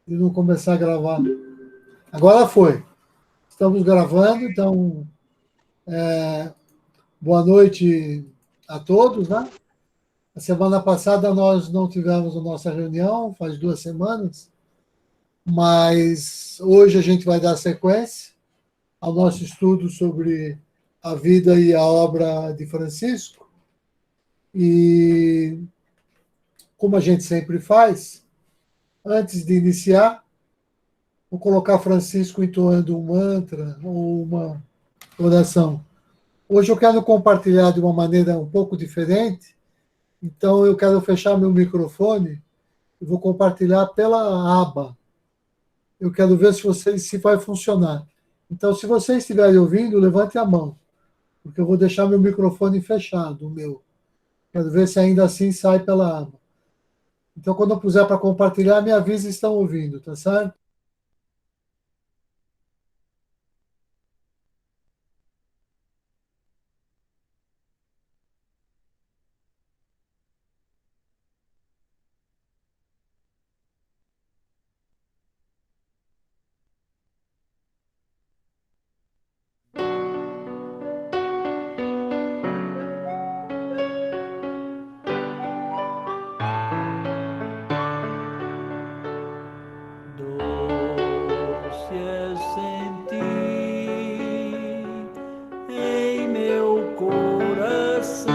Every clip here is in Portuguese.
de não começar a gravar. Agora foi. Estamos gravando, então, boa noite a todos, né? A semana passada nós não tivemos a nossa reunião, faz 2 semanas, mas hoje a gente vai dar sequência ao nosso estudo sobre a vida e a obra de Francisco. E, como a gente sempre faz, antes de iniciar, vou colocar Francisco entoando um mantra ou uma oração. Hoje eu quero compartilhar de uma maneira um pouco diferente, então eu quero fechar meu microfone e vou compartilhar pela aba. Eu quero ver se vai funcionar. Então, se vocês estiverem ouvindo, levante a mão, porque eu vou deixar meu microfone fechado, o meu. Quero ver se ainda assim sai pela aba. Então, quando eu puser para compartilhar, me avise se estão ouvindo, tá certo? Doce é sentir em meu coração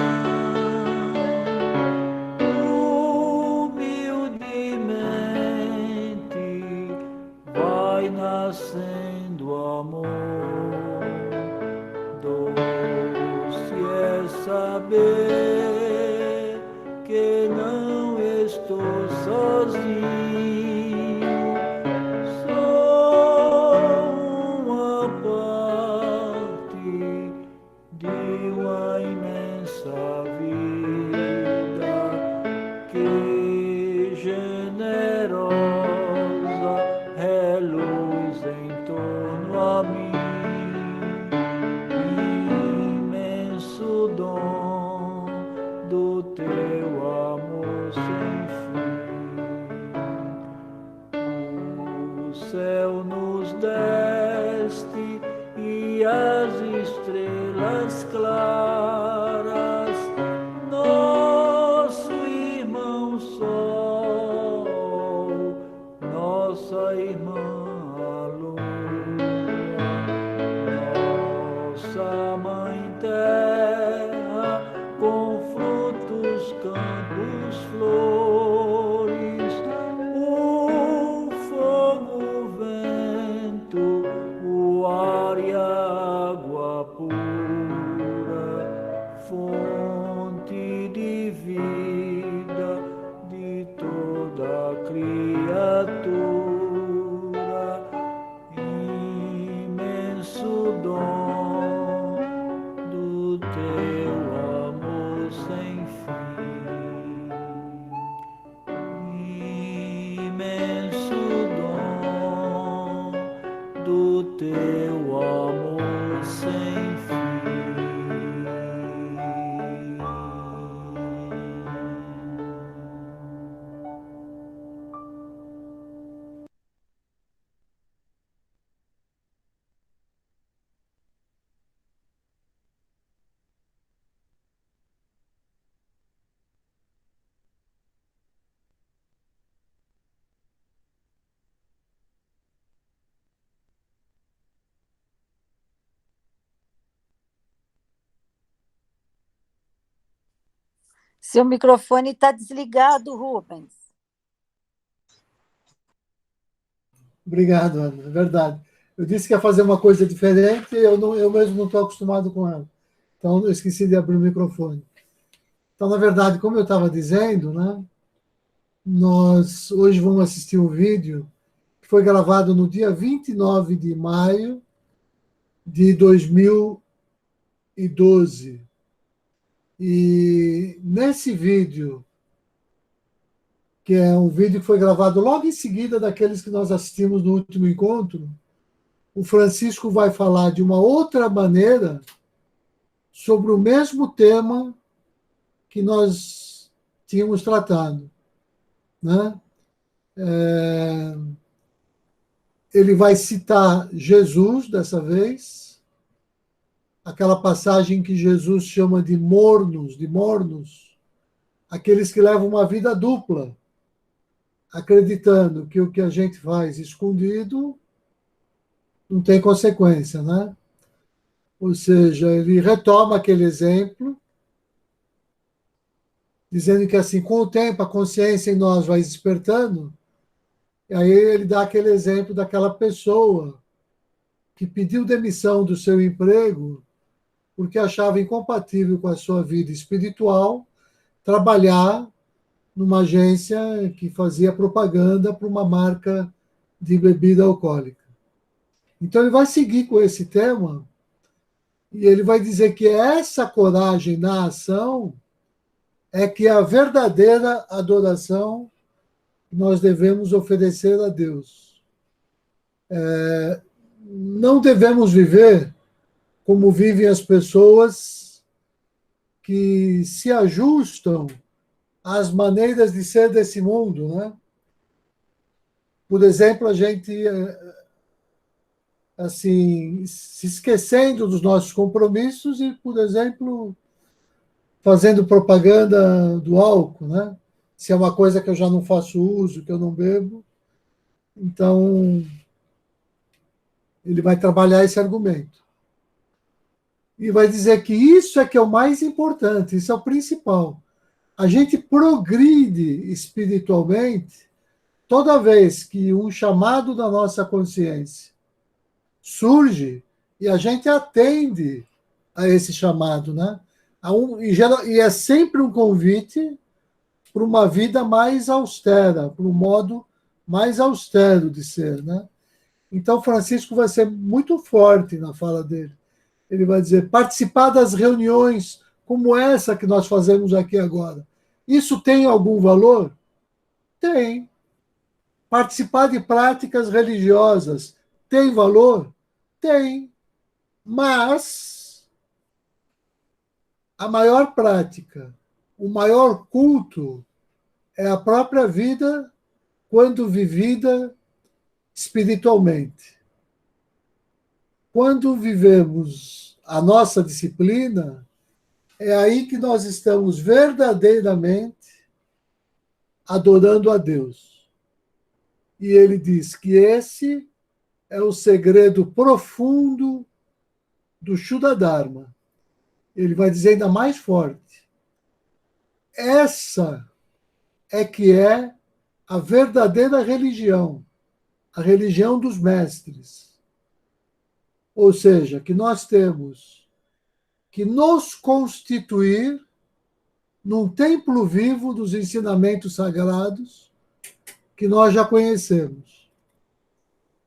humildemente vai nascendo amor. Doce é saber que não estou sozinho. Sou uma parte de uma imensa vida que generosa reluz em torno a mim. Imenso dom do teu amor sem fim. O céu nos deste e as estrelas claras, nosso irmão sol, nossa irmã a lua, nossa mãe terra com frutos, campos, flores, o fogo, o vento, o ar e a água pura, fonte de vida de toda criatura, imenso dom do teu amor sem fim. Imenso dom do teu amor sem fim. Seu microfone está desligado, Rubens. Obrigado, Ana, é verdade. Eu disse que ia fazer uma coisa diferente, eu mesmo não estou acostumado com ela. Então, eu esqueci de abrir o microfone. Então, na verdade, como eu estava dizendo, né, nós hoje vamos assistir um vídeo que foi gravado no dia 29 de maio de 2012. E nesse vídeo, que é um vídeo que foi gravado logo em seguida daqueles que nós assistimos no último encontro, o Francisco vai falar de uma outra maneira sobre o mesmo tema que nós tínhamos tratado, né? ele vai citar Jesus dessa vez, aquela passagem que Jesus chama de mornos, aqueles que levam uma vida dupla, acreditando que o que a gente faz escondido não tem consequência, né? Ou seja, ele retoma aquele exemplo, dizendo que assim, com o tempo a consciência em nós vai despertando, e aí ele dá aquele exemplo daquela pessoa que pediu demissão do seu emprego porque achava incompatível com a sua vida espiritual trabalhar numa agência que fazia propaganda para uma marca de bebida alcoólica. Então ele vai seguir com esse tema e ele vai dizer que essa coragem na ação é que é a verdadeira adoração que nós devemos oferecer a Deus. Não devemos viver como vivem as pessoas que se ajustam às maneiras de ser desse mundo, né? Por exemplo, a gente, assim, se esquecendo dos nossos compromissos e, por exemplo, fazendo propaganda do álcool, né? Se é uma coisa que eu já não faço uso, que eu não bebo, então ele vai trabalhar esse argumento. E vai dizer que isso é que é o mais importante, isso é o principal. A gente progride espiritualmente toda vez que um chamado da nossa consciência surge e a gente atende a esse chamado, né? E é sempre um convite para uma vida mais austera, para um modo mais austero de ser, né? Então, Francisco vai ser muito forte na fala dele. Ele vai dizer, participar das reuniões como essa que nós fazemos aqui agora. Isso tem algum valor? Tem. Participar de práticas religiosas tem valor? Tem. Mas a maior prática, o maior culto é a própria vida quando vivida espiritualmente. Quando vivemos a nossa disciplina, é aí que nós estamos verdadeiramente adorando a Deus. E ele diz que esse é o segredo profundo do Shuddha Dharma. Ele vai dizer ainda mais forte. Essa é que é a verdadeira religião, a religião dos mestres. Ou seja, que nós temos que nos constituir num templo vivo dos ensinamentos sagrados que nós já conhecemos.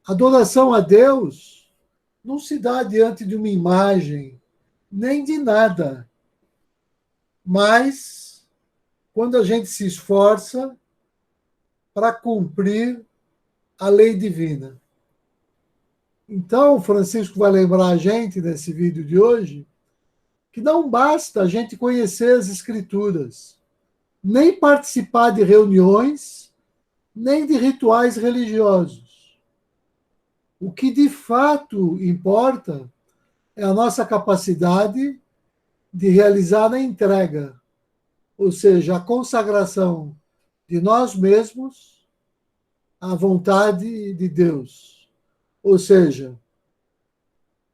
Adoração a Deus não se dá diante de uma imagem, nem de nada, mas quando a gente se esforça para cumprir a lei divina. Então, Francisco vai lembrar a gente, nesse vídeo de hoje, que não basta a gente conhecer as Escrituras, nem participar de reuniões, nem de rituais religiosos. O que de fato importa é a nossa capacidade de realizar a entrega, ou seja, a consagração de nós mesmos à vontade de Deus. Ou seja,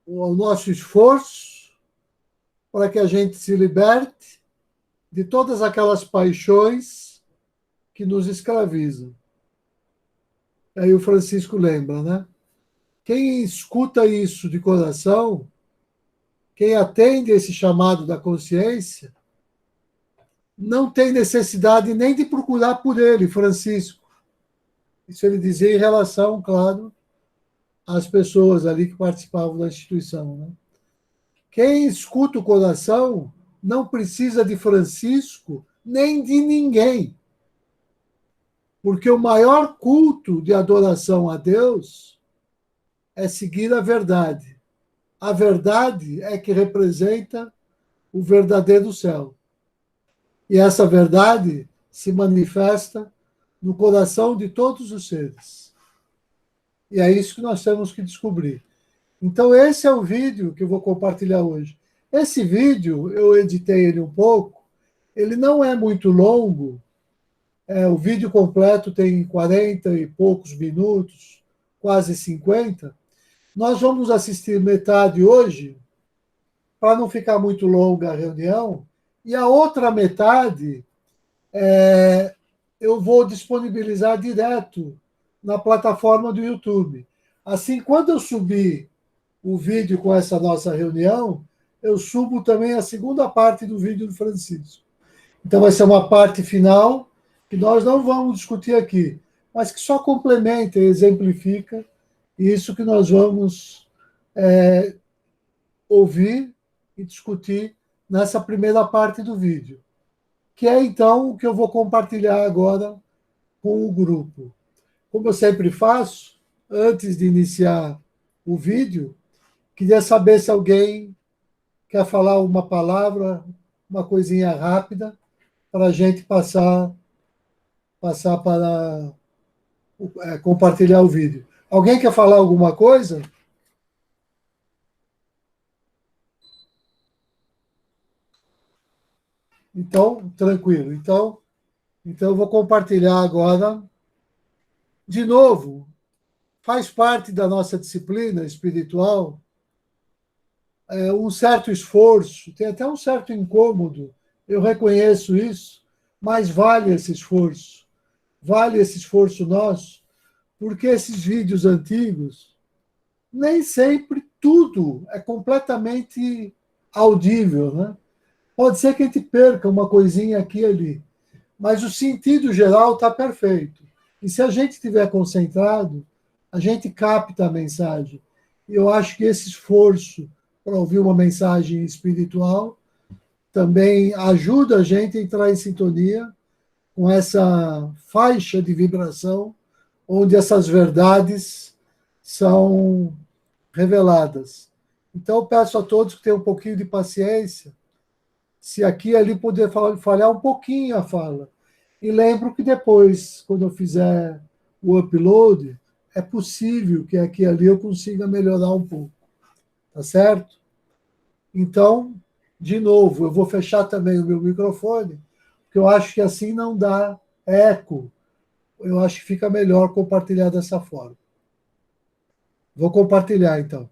o nosso esforço para que a gente se liberte de todas aquelas paixões que nos escravizam. Aí o Francisco lembra, né? Quem escuta isso de coração, quem atende esse chamado da consciência, não tem necessidade nem de procurar por ele, Francisco. Isso ele dizia em relação, claro, às pessoas ali que participavam da instituição, né? Quem escuta o coração não precisa de Francisco nem de ninguém. Porque o maior culto de adoração a Deus é seguir a verdade. A verdade é que representa o verdadeiro céu. E essa verdade se manifesta no coração de todos os seres. E é isso que nós temos que descobrir. Então, esse é o vídeo que eu vou compartilhar hoje. Esse vídeo, eu editei ele um pouco, ele não é muito longo, o vídeo completo tem 40 e poucos minutos, quase 50. Nós vamos assistir metade hoje, para não ficar muito longa a reunião, e a outra metade eu vou disponibilizar direto na plataforma do YouTube. Assim, quando eu subir o vídeo com essa nossa reunião, eu subo também a segunda parte do vídeo do Francisco. Então, vai ser uma parte final que nós não vamos discutir aqui, mas que só complementa e exemplifica isso que nós vamos ouvir e discutir nessa primeira parte do vídeo, que é então o que eu vou compartilhar agora com o grupo. Como eu sempre faço, antes de iniciar o vídeo, queria saber se alguém quer falar uma palavra, uma coisinha rápida, para a gente passar para compartilhar o vídeo. Alguém quer falar alguma coisa? Então, tranquilo. Então eu vou compartilhar agora. De novo, faz parte da nossa disciplina espiritual um certo esforço, tem até um certo incômodo, eu reconheço isso, mas vale esse esforço nosso, porque esses vídeos antigos, nem sempre tudo é completamente audível, né? Pode ser que a gente perca uma coisinha aqui e ali, mas o sentido geral está perfeito. E se a gente estiver concentrado, a gente capta a mensagem. E eu acho que esse esforço para ouvir uma mensagem espiritual também ajuda a gente a entrar em sintonia com essa faixa de vibração onde essas verdades são reveladas. Então, eu peço a todos que tenham um pouquinho de paciência, se aqui e ali poder falhar um pouquinho a fala. E lembro que depois, quando eu fizer o upload, é possível que aqui e ali eu consiga melhorar um pouco. Tá certo? Então, de novo, eu vou fechar também o meu microfone, porque eu acho que assim não dá eco. Eu acho que fica melhor compartilhar dessa forma. Vou compartilhar, então.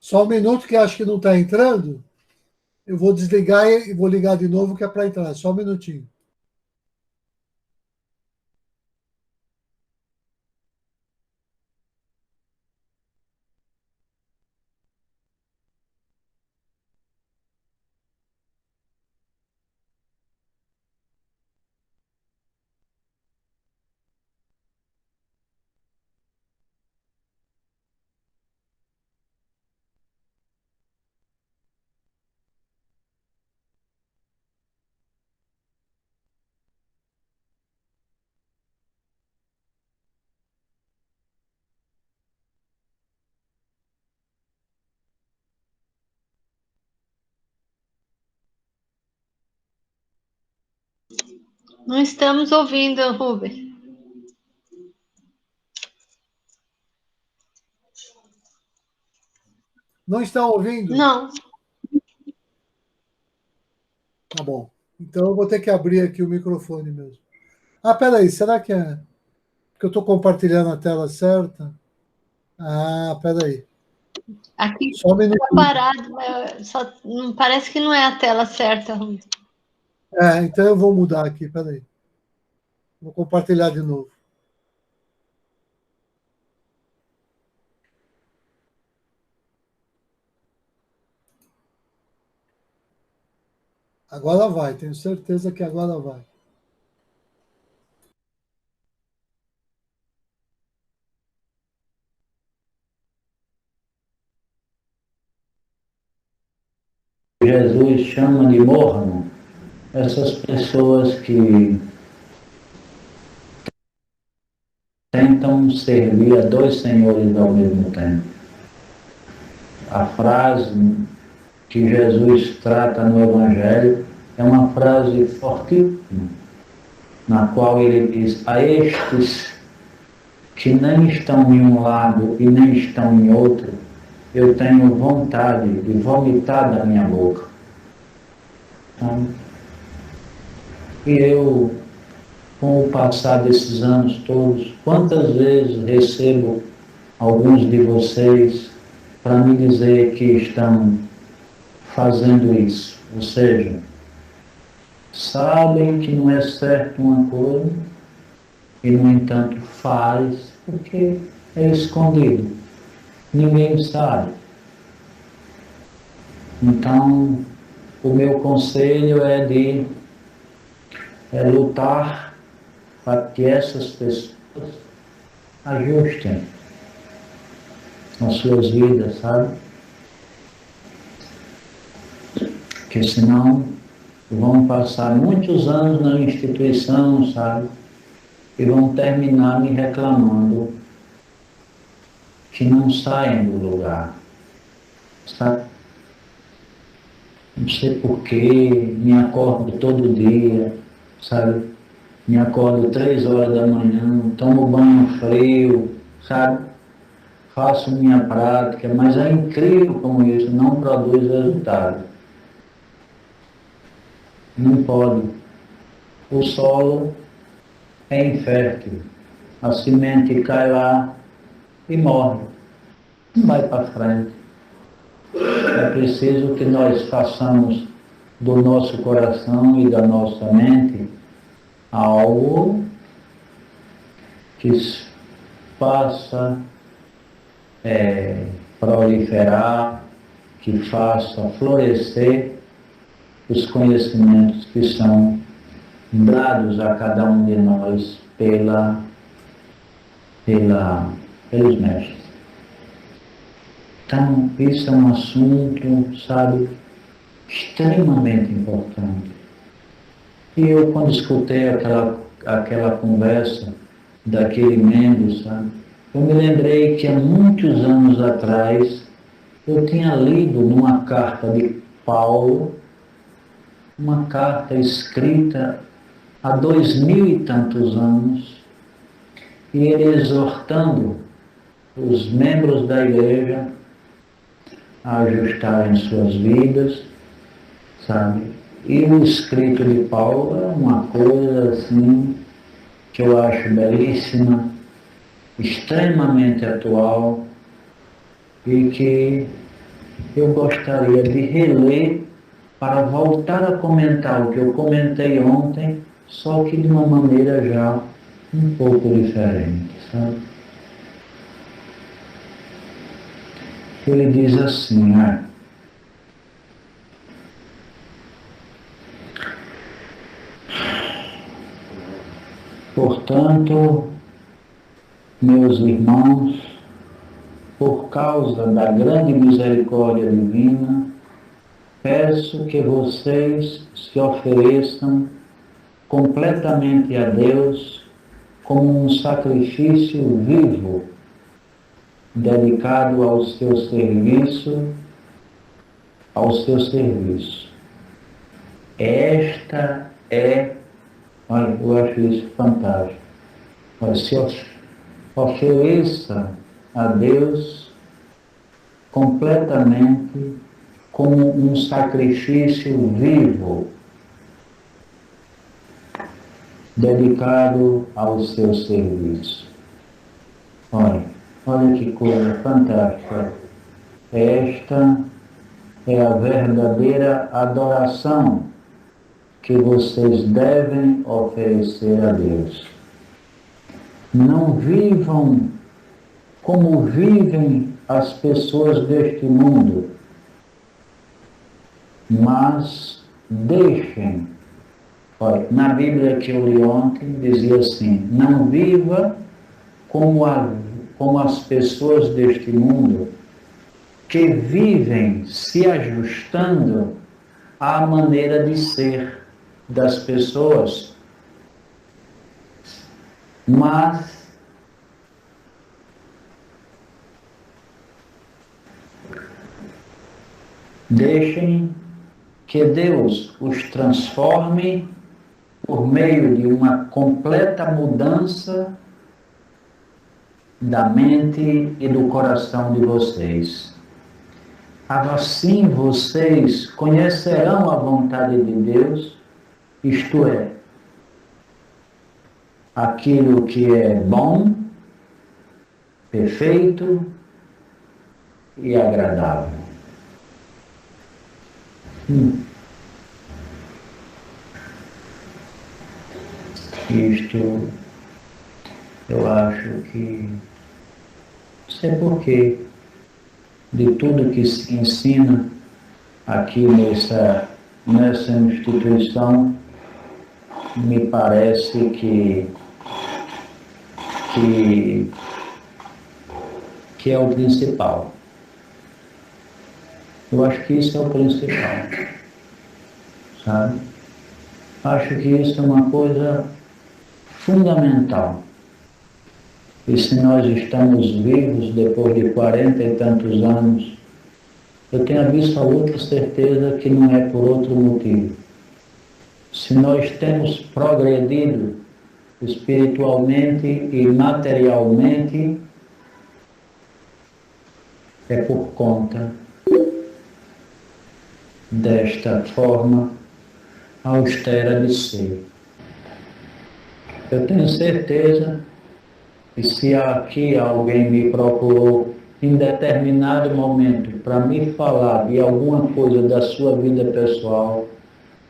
Só um minuto que acho que não está entrando. Eu vou desligar e vou ligar de novo, que é para entrar. Só um minutinho. Não estamos ouvindo, Rubens. Não estão ouvindo? Não. Tá bom. Então eu vou ter que abrir aqui o microfone mesmo. Ah, peraí, será que é que eu estou compartilhando a tela certa? Ah, peraí. Aqui Só um está minutinho. parado, só, não, parece que não é a tela certa, Rubens. Então eu vou mudar aqui, peraí. Vou compartilhar de novo. Agora vai, tenho certeza que agora vai. Jesus chama de morno, essas pessoas que tentam servir a dois senhores ao mesmo tempo. A frase que Jesus trata no Evangelho é uma frase fortíssima, na qual ele diz: a estes que nem estão em um lado e nem estão em outro, eu tenho vontade de vomitar da minha boca. Então, e eu, com o passar desses anos todos, quantas vezes recebo alguns de vocês para me dizer que estão fazendo isso, ou seja, sabem que não é certo uma coisa e, no entanto, faz porque é escondido, ninguém sabe. Então, o meu conselho é lutar para que essas pessoas ajustem as suas vidas, sabe? Porque senão vão passar muitos anos na instituição, sabe? E vão terminar me reclamando que não saem do lugar, sabe? Não sei porquê, me acordo todo dia, sabe? Me acordo 3 horas da manhã, tomo banho frio, sabe? Faço minha prática, mas é incrível como isso não produz resultado. Não pode. O solo é infértil. A semente cai lá e morre. Não vai para frente. É preciso que nós façamos do nosso coração e da nossa mente algo que faça proliferar, que faça florescer os conhecimentos que são dados a cada um de nós pelos mestres. Então, isso é um assunto, sabe, extremamente importante. E eu, quando escutei aquela conversa daquele membro, sabe, eu me lembrei que há muitos anos atrás eu tinha lido numa carta de Paulo, uma carta escrita há 2000 e tantos anos, e ele exortando os membros da igreja a ajustarem suas vidas, sabe? E o escrito de Paulo é uma coisa assim que eu acho belíssima, extremamente atual e que eu gostaria de reler para voltar a comentar o que eu comentei ontem, só que de uma maneira já um pouco diferente, sabe? Ele diz assim, portanto, meus irmãos, por causa da grande misericórdia divina, peço que vocês se ofereçam completamente a Deus como um sacrifício vivo, dedicado ao seu serviço, Esta é, olha, eu acho isso fantástico. Olha, se ofereça a Deus completamente como um sacrifício vivo, dedicado ao seu serviço. Olha que coisa fantástica. Esta é a verdadeira adoração que vocês devem oferecer a Deus. Não vivam como vivem as pessoas deste mundo, mas deixem. Olha, na Bíblia que eu li ontem, dizia assim, não viva como as pessoas deste mundo que vivem se ajustando à maneira de ser das pessoas, mas deixem que Deus os transforme por meio de uma completa mudança da mente e do coração de vocês. Assim vocês conhecerão a vontade de Deus, isto é, aquilo que é bom, perfeito e agradável. Isto eu acho que, não sei porquê, de tudo que se ensina aqui nessa instituição, me parece que é o principal. Eu acho que isso é o principal, sabe? Acho que isso é uma coisa fundamental. E se nós estamos vivos depois de 40 e tantos anos, eu tenho absoluta certeza que não é por outro motivo. Se nós temos progredido espiritualmente e materialmente, é por conta desta forma austera de ser. Eu tenho certeza que se aqui alguém me procurou em determinado momento para me falar de alguma coisa da sua vida pessoal,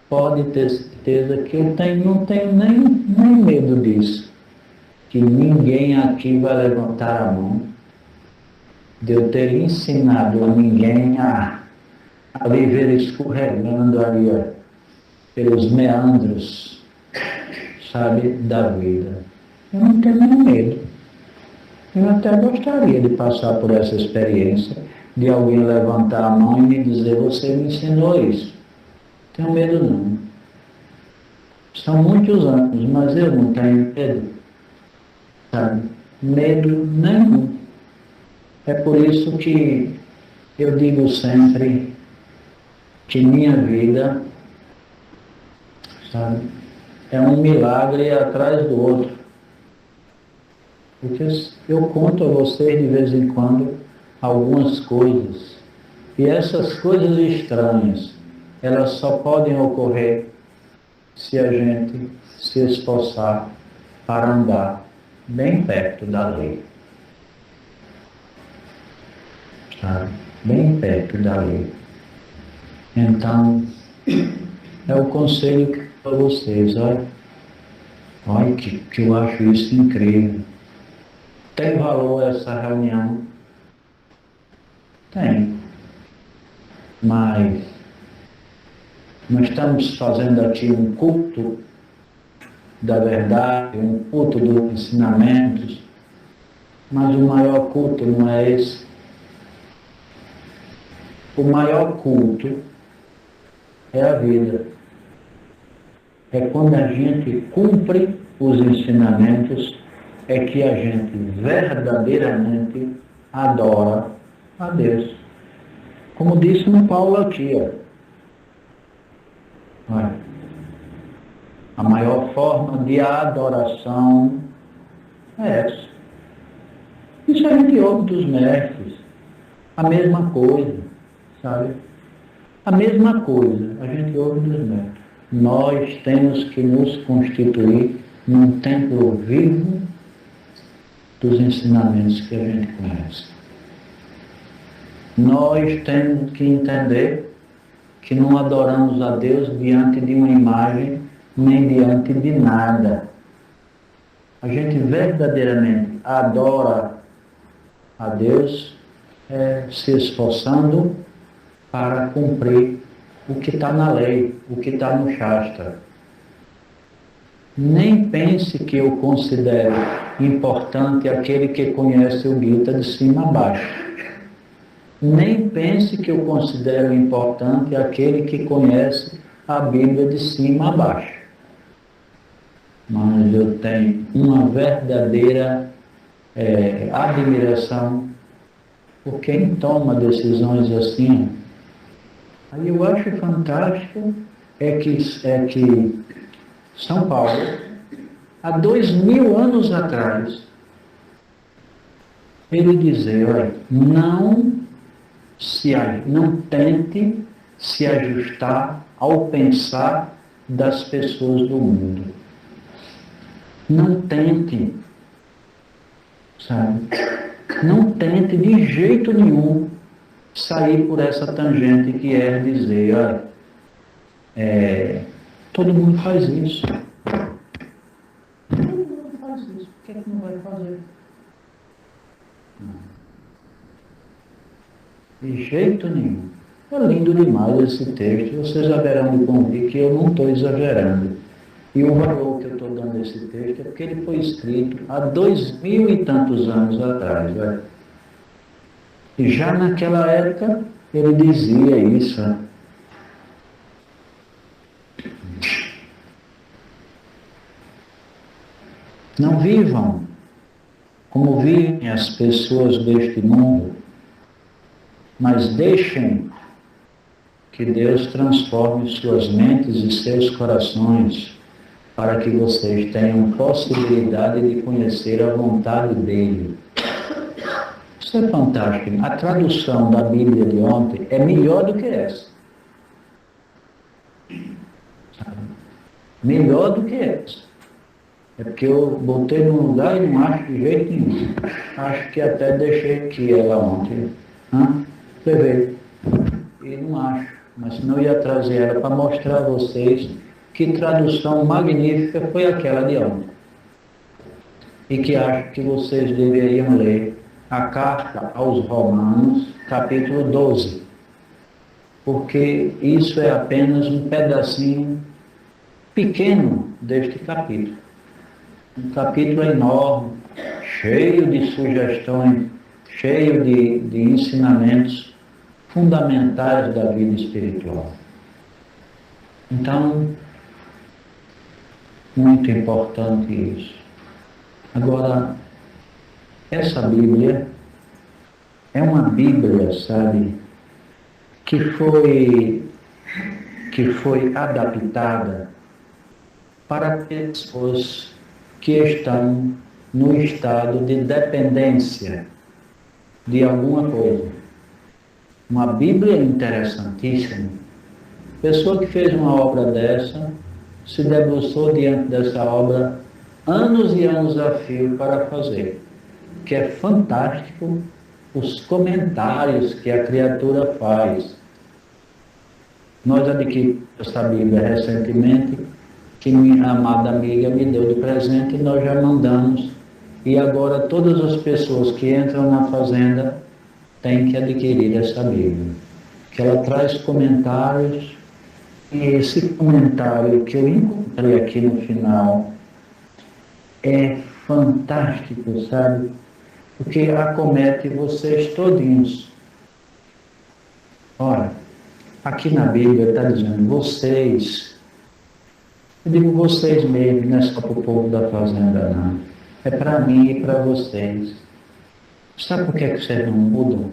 pode ter certeza que eu não tenho nem medo disso. Que ninguém aqui vai levantar a mão de eu ter ensinado a ninguém a viver escorregando ali, ó, pelos meandros, sabe, da vida. Eu não tenho nem medo. Eu até gostaria de passar por essa experiência, de alguém levantar a mão e me dizer, você me ensinou isso. Não tenho medo não. São muitos anos, mas eu não tenho medo. Sabe? Medo nenhum. É por isso que eu digo sempre que minha vida, sabe, é um milagre atrás do outro. Porque eu conto a vocês de vez em quando algumas coisas. E essas coisas estranhas, elas só podem ocorrer se a gente se esforçar para andar bem perto da lei. Sabe? Bem perto da lei. Então, é o conselho que eu dou a vocês, olha que eu acho isso incrível. Tem valor essa reunião? Tem. Mas nós estamos fazendo aqui um culto da verdade, um culto dos ensinamentos, mas o maior culto não é esse. O maior culto é a vida. É quando a gente cumpre os ensinamentos, é que a gente verdadeiramente adora a Deus. Como disse no Paulo aqui, olha, a maior forma de adoração é essa. Isso a gente ouve dos mestres. A mesma coisa, sabe? A mesma coisa a gente ouve dos mestres. Nós temos que nos constituir num templo vivo dos ensinamentos que a gente conhece. Nós temos que entender que não adoramos a Deus diante de uma imagem, nem diante de nada. A gente verdadeiramente adora a Deus se esforçando para cumprir o que está na lei, o que está no Shastra. Nem pense que eu considero importante aquele que conhece o Gita de cima a baixo. Nem pense que eu considero importante aquele que conhece a Bíblia de cima a baixo. Mas eu tenho uma verdadeira admiração por quem toma decisões assim. Aí eu acho fantástico que São Paulo, há 2000 anos atrás, ele dizia, olha, não tente se ajustar ao pensar das pessoas do mundo. Não tente, sabe? Não tente de jeito nenhum sair por essa tangente que é dizer, olha, todo mundo faz isso. Todo mundo faz isso, por que não vai fazer? De jeito nenhum. É lindo demais esse texto, vocês haverão de convir que eu não estou exagerando. E o valor que eu estou dando a esse texto é porque ele foi escrito há 2000 e tantos anos atrás. Né? E já naquela época ele dizia isso. Né? Não vivam como vivem as pessoas deste mundo, mas deixem que Deus transforme suas mentes e seus corações para que vocês tenham possibilidade de conhecer a vontade dele. Isso é fantástico. A tradução da Bíblia de ontem é melhor do que essa. Melhor do que essa. É porque eu botei num lugar e não acho de jeito nenhum. Acho que até deixei aqui ela ontem. Levei. E não acho. Mas senão eu ia trazer ela para mostrar a vocês que tradução magnífica foi aquela de ontem. E que acho que vocês deveriam ler a carta aos Romanos, capítulo 12. Porque isso é apenas um pedacinho pequeno deste capítulo. Um capítulo enorme, cheio de sugestões, cheio de ensinamentos fundamentais da vida espiritual. Então, muito importante isso. Agora, essa Bíblia é uma Bíblia, sabe, que foi adaptada para pessoas que estão no estado de dependência de alguma coisa. Uma Bíblia interessantíssima. Pessoa que fez uma obra dessa se debruçou diante dessa obra anos e anos a fio para fazer. Que é fantástico os comentários que a criatura faz. Nós adquirimos essa Bíblia recentemente, que minha amada amiga me deu de presente e nós já mandamos. E agora todas as pessoas que entram na fazenda têm que adquirir essa Bíblia. Que ela traz comentários, e esse comentário que eu encontrei aqui no final é fantástico, sabe? Porque acomete vocês todinhos. Ora, aqui na Bíblia está dizendo vocês. Eu digo vocês mesmo, não é só para o povo da fazenda, não. É para mim e para vocês. Sabe por que é que vocês não mudam?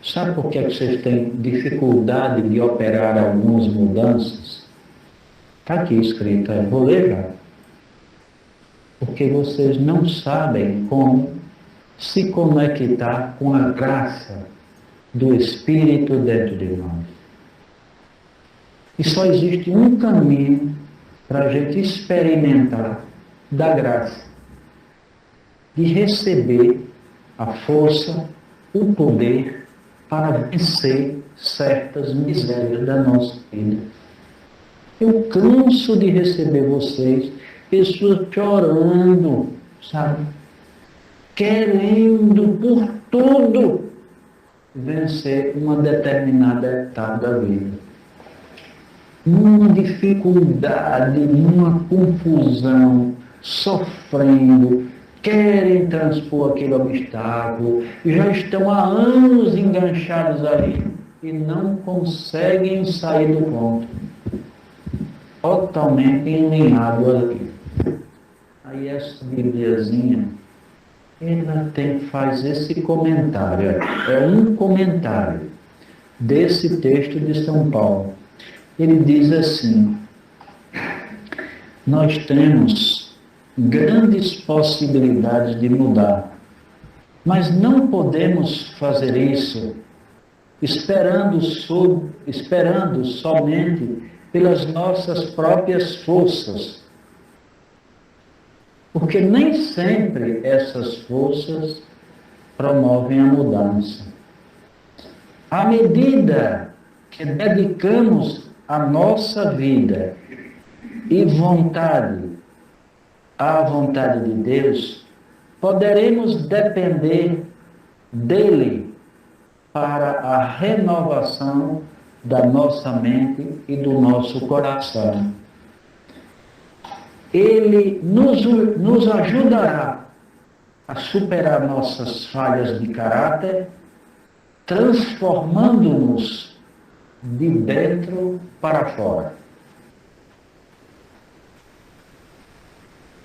Sabe por que é que vocês têm dificuldade de operar algumas mudanças? Está aqui escrito, vou ler já. Porque vocês não sabem como se conectar com a graça do Espírito dentro de nós. E só existe um caminho para a gente experimentar da graça, de receber a força, o poder para vencer certas misérias da nossa vida. Eu canso de receber vocês, pessoas chorando, sabe? Querendo por tudo vencer uma determinada etapa da vida. Numa dificuldade, numa confusão, sofrendo, querem transpor aquele obstáculo, já estão há anos enganchados ali e não conseguem sair do ponto. Totalmente enlinhado ali. Aí essa bibliazinha, ela faz esse comentário, é um comentário desse texto de São Paulo. Ele diz assim: nós temos grandes possibilidades de mudar, mas não podemos fazer isso esperando somente pelas nossas próprias forças, porque nem sempre essas forças promovem a mudança. À medida que dedicamos a nossa vida e vontade à vontade de Deus, poderemos depender dele para a renovação da nossa mente e do nosso coração. Ele nos ajudará a superar nossas falhas de caráter, transformando-nos de dentro para fora.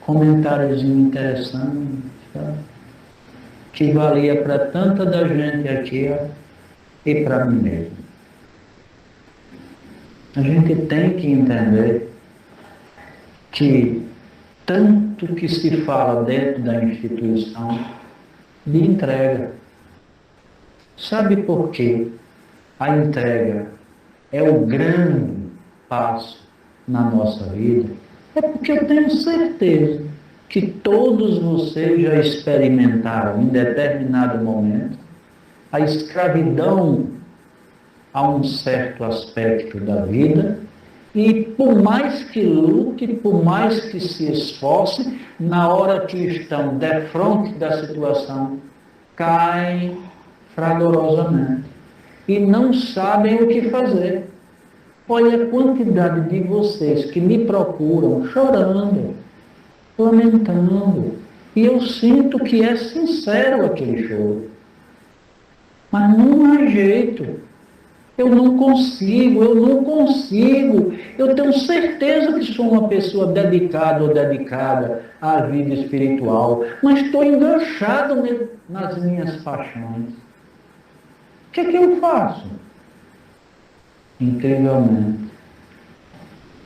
Comentáriozinho interessante, tá? Que valia para tanta da gente aqui, ó, e para mim mesmo. A gente tem que entender que tanto que se fala dentro da instituição de entrega. Sabe por quê? A entrega é o grande passo na nossa vida. É porque eu tenho certeza que todos vocês já experimentaram em determinado momento a escravidão a um certo aspecto da vida, e por mais que lute, por mais que se esforce, na hora que estão defronte da situação, caem fragorosamente e não sabem o que fazer. Olha a quantidade de vocês que me procuram chorando, lamentando, e eu sinto que é sincero aquele choro. Mas não há jeito. Eu não consigo. Eu tenho certeza que sou uma pessoa dedicada ou dedicada à vida espiritual, mas estou enganchado nas minhas paixões. O que é que eu faço? Incrivelmente,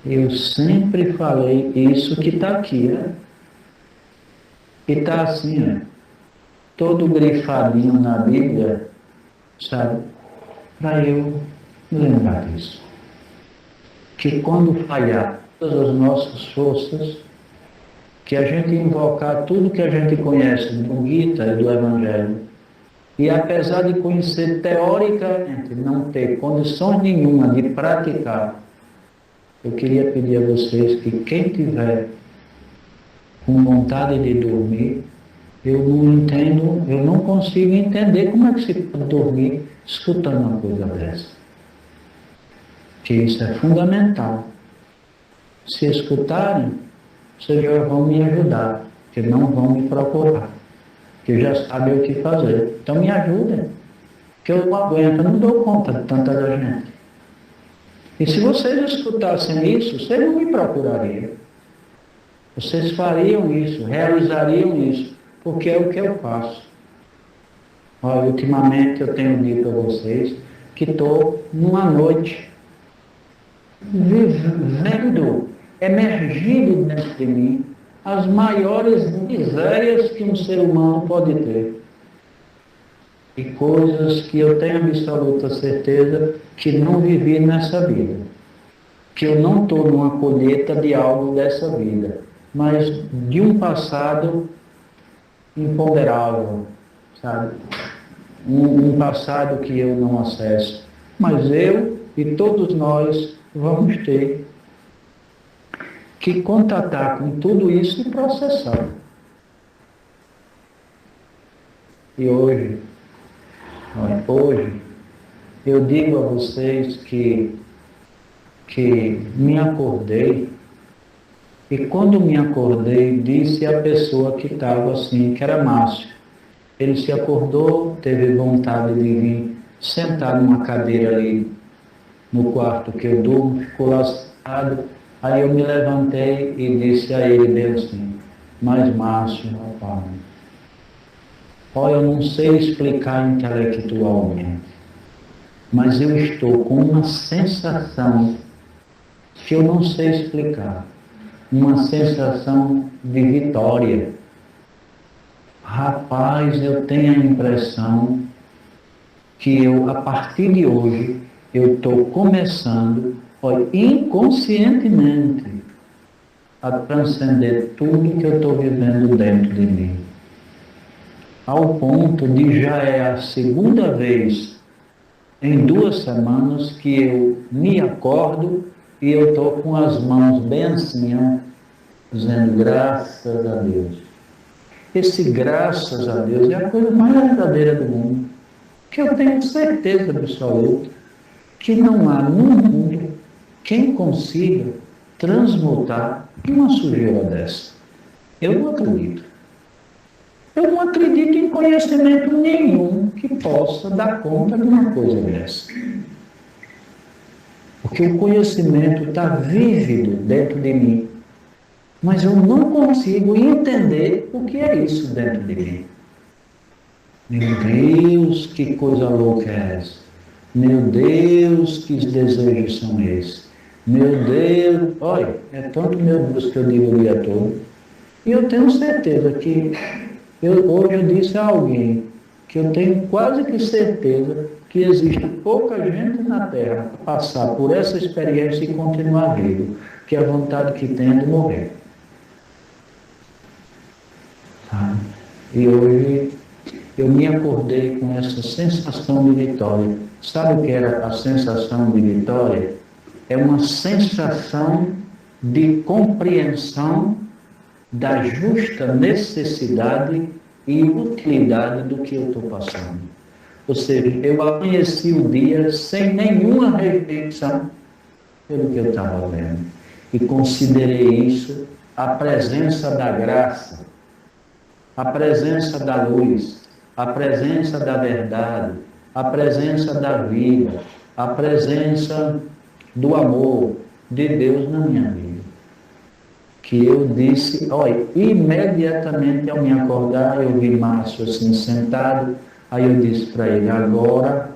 eu sempre falei isso que está aqui, né? E está assim, ó, todo grifadinho na Bíblia, sabe? Para eu me lembrar disso. Que quando falhar todas as nossas forças, que a gente invocar tudo que a gente conhece do Gita e do Evangelho, e apesar de conhecer teoricamente, não ter condições nenhuma de praticar, eu queria pedir a vocês que quem tiver com vontade de dormir, eu não consigo entender como é que se pode dormir escutando uma coisa dessa. Que isso é fundamental. Se escutarem, vocês já vão me ajudar, que não vão me procurar, que já sabem o que fazer. Então me ajudem, que eu não aguento, eu não dou conta de tanta da gente. E se vocês escutassem isso, vocês não me procurariam. Vocês fariam isso, realizariam isso, porque é o que eu faço. Olha, ultimamente eu tenho dito a vocês que estou numa noite vivendo, emergindo dentro de mim, as maiores misérias que um ser humano pode ter. E coisas que eu tenho absoluta certeza que não vivi nessa vida. Que eu não estou numa colheita de algo dessa vida, mas de um passado imponderável, sabe? Um passado que eu não acesso. Mas eu e todos nós vamos ter que contatar com tudo isso e processar. E hoje eu digo a vocês que me acordei E quando me acordei, disse à pessoa que estava assim, que era Márcio. Ele se acordou, teve vontade de vir sentar numa cadeira ali no quarto que eu durmo, ficou lá sentado. Aí eu me levantei e disse a ele bem assim, mas Márcio, rapaz, olha, eu não sei explicar intelectualmente, mas eu estou com uma sensação que eu não sei explicar, uma sensação de vitória. Rapaz, eu tenho a impressão que eu, a partir de hoje, eu estou começando, olha, inconscientemente, a transcender tudo que eu estou vivendo dentro de mim. Ao ponto de já é a segunda vez em 2 semanas que eu me acordo e eu estou com as mãos bem assim, ó, dizendo graças a Deus. Esse graças a Deus é a coisa mais verdadeira do mundo, que eu tenho certeza absoluta que não há no mundo quem consiga transmutar uma sujeira dessa. Eu não acredito. Eu não acredito em conhecimento nenhum que possa dar conta de uma coisa dessa. Porque o conhecimento está vívido dentro de mim, mas eu não consigo entender o que é isso dentro de mim. Meu Deus, que coisa louca é essa? Meu Deus, que desejos são esses? Meu Deus, olha, é tanto meu Deus que eu digo o dia todo. E eu tenho certeza que, hoje eu disse a alguém, que eu tenho quase que certeza que existe pouca gente na Terra a passar por essa experiência e continuar vivo, que a vontade que tem é de morrer. Tá? E hoje eu me acordei com essa sensação de vitória. Sabe o que era a sensação de vitória? É uma sensação de compreensão da justa necessidade e utilidade do que eu estou passando. Ou seja, eu amanheci o dia sem nenhuma rejeição pelo que eu estava vendo. E considerei isso a presença da graça, a presença da luz, a presença da verdade, a presença da vida, a presença do amor de Deus na minha vida. Que eu disse, olha, imediatamente ao me acordar, eu vi Márcio assim sentado, aí eu disse para ele, agora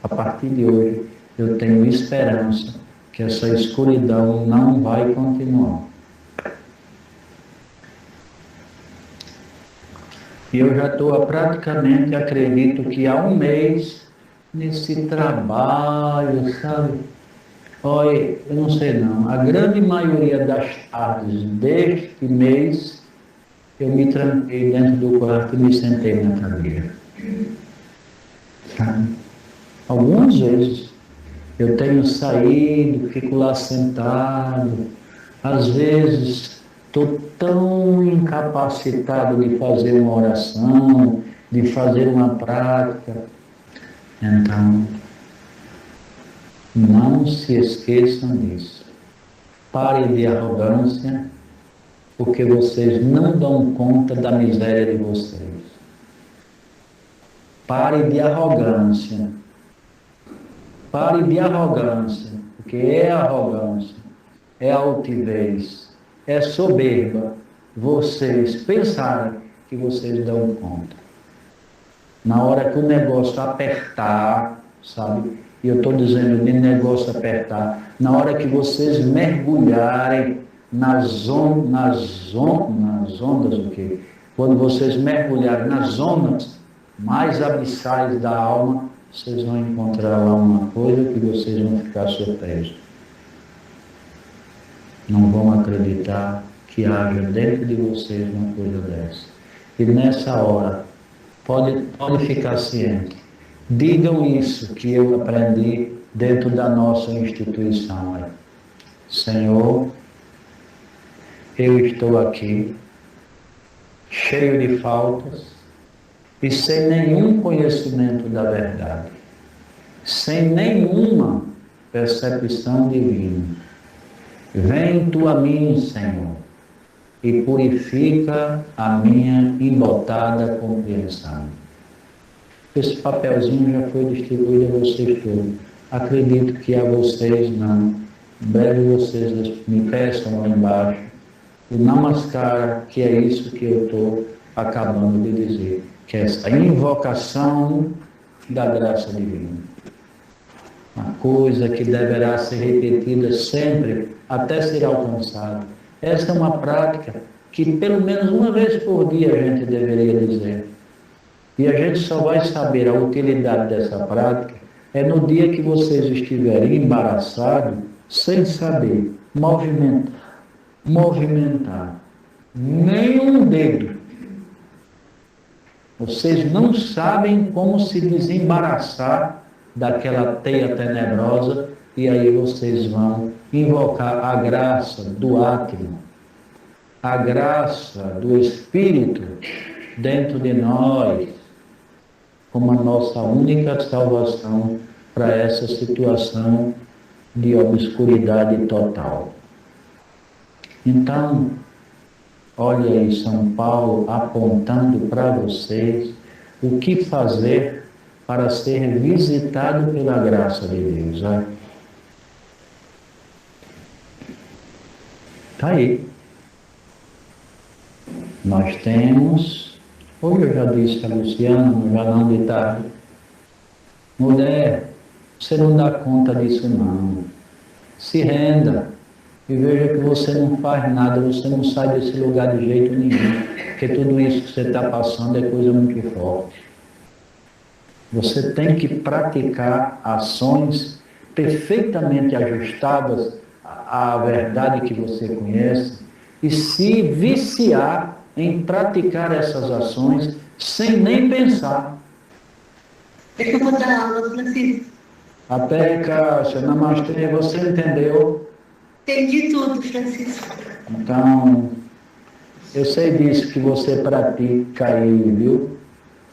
a partir de hoje, eu tenho esperança que essa escuridão não vai continuar. E eu já estou praticamente, acredito que há um mês, nesse trabalho, sabe? Olha, eu não sei não, a grande maioria das tardes deste mês, eu me tranquei dentro do quarto e me sentei na cadeira. Sabe? Algumas vezes eu tenho saído, fico lá sentado, às vezes estou tão incapacitado de fazer uma oração, de fazer uma prática. Então, não se esqueçam disso. Parem de arrogância, porque vocês não dão conta da miséria de vocês. Parem de arrogância. Parem de arrogância, porque é arrogância, é altivez, é soberba. Vocês pensarem que vocês dão conta. Na hora que o negócio apertar, sabe? E eu estou dizendo de negócio apertar, na hora que vocês mergulharem nas ondas, o quê? Quando vocês mergulharem nas zonas mais abissais da alma, vocês vão encontrar lá uma coisa que vocês vão ficar surpresos. Não vão acreditar que haja dentro de vocês uma coisa dessa. E nessa hora, pode ficar ciente. Digam isso que eu aprendi dentro da nossa instituição. Senhor, eu estou aqui, cheio de faltas e sem nenhum conhecimento da verdade, sem nenhuma percepção divina. Vem tu a mim, Senhor, e purifica a minha embotada compreensão. Esse papelzinho já foi distribuído a vocês todos. Acredito que a vocês não. Em breve vocês me peçam lá embaixo o namaskara, que é isso que eu estou acabando de dizer, que é essa invocação da graça divina. Uma coisa que deverá ser repetida sempre até ser alcançada. Essa é uma prática que pelo menos uma vez por dia a gente deveria dizer. E a gente só vai saber a utilidade dessa prática no dia que vocês estiverem embaraçados, sem saber movimentar nenhum dedo. Vocês não sabem como se desembaraçar daquela teia tenebrosa, e aí vocês vão invocar a graça do átimo, a graça do Espírito dentro de nós, como a nossa única salvação para essa situação de obscuridade total. Então, olha aí São Paulo apontando para vocês o que fazer para ser visitado pela graça de Deus. Está aí. Nós temos, hoje eu já disse a Luciana, já não de tarde, mulher, você não dá conta disso não. Se renda e veja que você não faz nada, você não sai desse lugar de jeito nenhum, porque tudo isso que você está passando é coisa muito forte. Você tem que praticar ações perfeitamente ajustadas à verdade que você conhece e se viciar em praticar essas ações sem nem pensar. É que eu vou dar aula, Francisco. Até, Cássia, namastê, você entendeu? Entendi tudo, Francisco. Então, eu sei disso que você pratica aí, viu?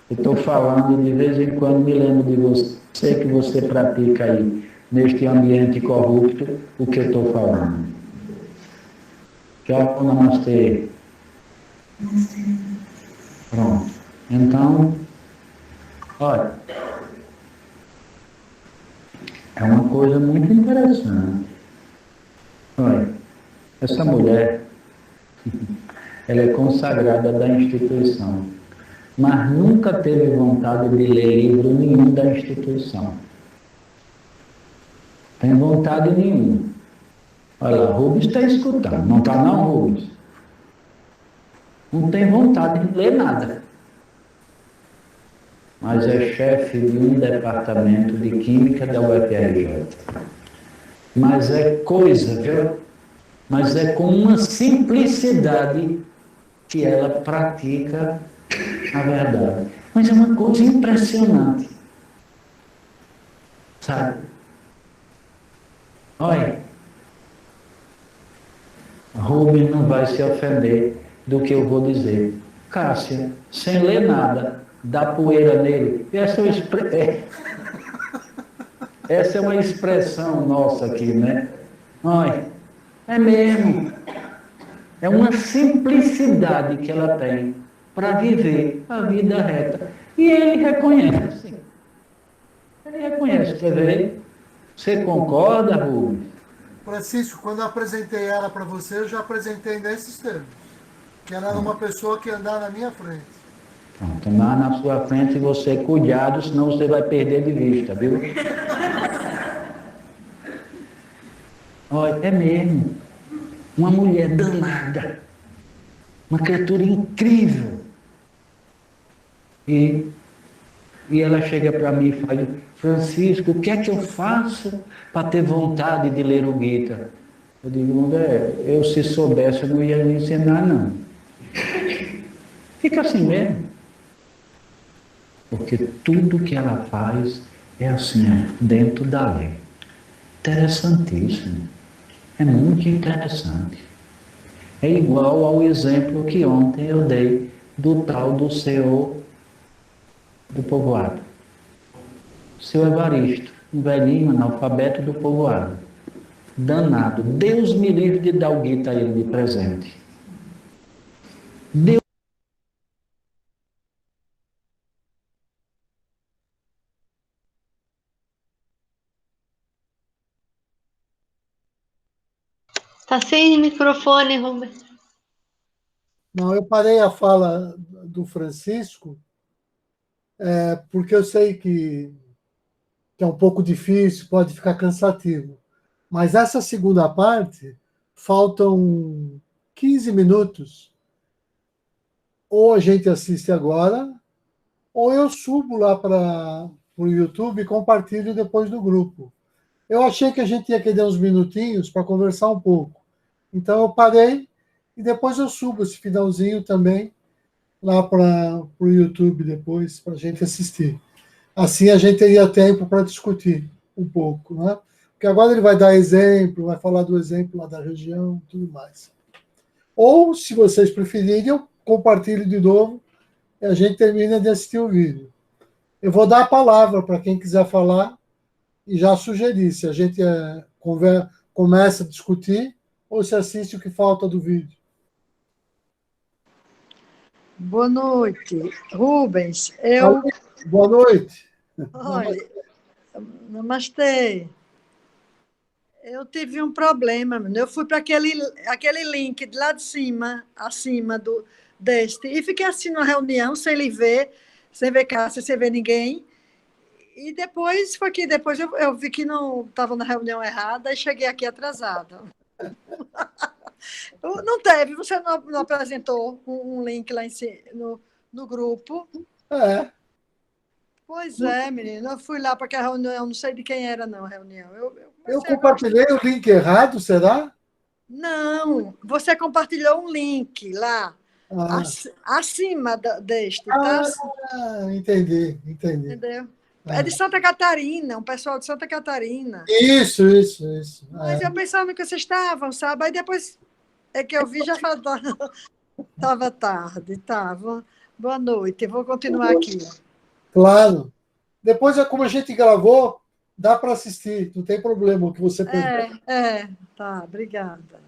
Eu estou falando, de vez em quando me lembro de você. Sei que você pratica aí, neste ambiente corrupto, o que eu estou falando. Tchau, namastê. Pronto. Então, olha, é uma coisa muito interessante. Olha, essa mulher, ela é consagrada da instituição, mas nunca teve vontade de ler livro nenhum da instituição. Tem vontade nenhuma. Olha lá, Rubens está escutando. Não está não, Rubens? Não tem vontade de ler nada. Mas é chefe de um departamento de Química da UFRJ. Mas é coisa, viu? Mas é com uma simplicidade que ela pratica a verdade. Mas é uma coisa impressionante. Sabe? Olha, Rubens não vai se ofender do que eu vou dizer. Cássia, sem ler nada, dá poeira nele. Essa é uma expressão nossa aqui, né? Olha, é mesmo. É uma simplicidade que ela tem para viver a vida reta. E ele reconhece. Ele reconhece, quer ver? Você concorda, Rubens? Francisco, quando eu apresentei ela para você, eu já apresentei nesses termos. Que ela era uma pessoa que andava na minha frente. Pronto, andar na sua frente e você cuidado, senão você vai perder de vista, viu? Olha, é mesmo. Uma mulher danada. Uma criatura incrível. E ela chega para mim e fala, Francisco, o que é que eu faço para ter vontade de ler o Gita? Eu digo, mulher, eu se soubesse eu não ia lhe ensinar, não. Fica assim mesmo. Porque tudo que ela faz é assim, dentro da lei. Interessantíssimo. É muito interessante. É igual ao exemplo que ontem eu dei do tal do senhor do povoado. Seu Evaristo, um velhinho analfabeto do povoado. danado. Deus me livre de dar o guita a ele de presente. Deus. Tá sem microfone, Rubens. Não, eu parei a fala do Francisco, porque eu sei que é um pouco difícil, pode ficar cansativo. Mas essa segunda parte, faltam 15 minutos. Ou a gente assiste agora, ou eu subo lá para o YouTube e compartilho depois no grupo. Eu achei que a gente ia querer uns minutinhos para conversar um pouco. Então eu parei e depois eu subo esse finalzinho também lá para o YouTube depois, para a gente assistir. Assim a gente teria tempo para discutir um pouco, né? Porque agora ele vai dar exemplo, vai falar do exemplo lá da região, tudo mais. Ou, se vocês preferirem, eu compartilho de novo e a gente termina de assistir o vídeo. Eu vou dar a palavra para quem quiser falar e já sugerir se a gente começa a discutir ou se assiste o que falta do vídeo. Boa noite. Rubens, Boa noite. Olha, namastê. Eu tive um problema, menino. Eu fui para aquele link de lá de cima, acima deste, e fiquei assim numa reunião, sem lhe ver, sem ver Cássia, sem ver ninguém. E depois foi que depois eu vi que não estava na reunião errada e cheguei aqui atrasada. Não teve, você não apresentou um link lá no grupo? É. Pois é, menina. Eu fui lá para aquela reunião, não sei de quem era, não, a reunião. Eu compartilhei o link errado, será? Não, você compartilhou um link lá, acima deste, tá? Entendi. Entendeu? É de Santa Catarina, um pessoal de Santa Catarina. Isso. Mas eu pensava que vocês estavam, sabe? Aí depois é que eu vi, já estava tarde, estava. Boa noite, eu vou continuar aqui. Claro. Depois, como a gente gravou, dá para assistir, não tem problema o que você perguntou. Tá, obrigada.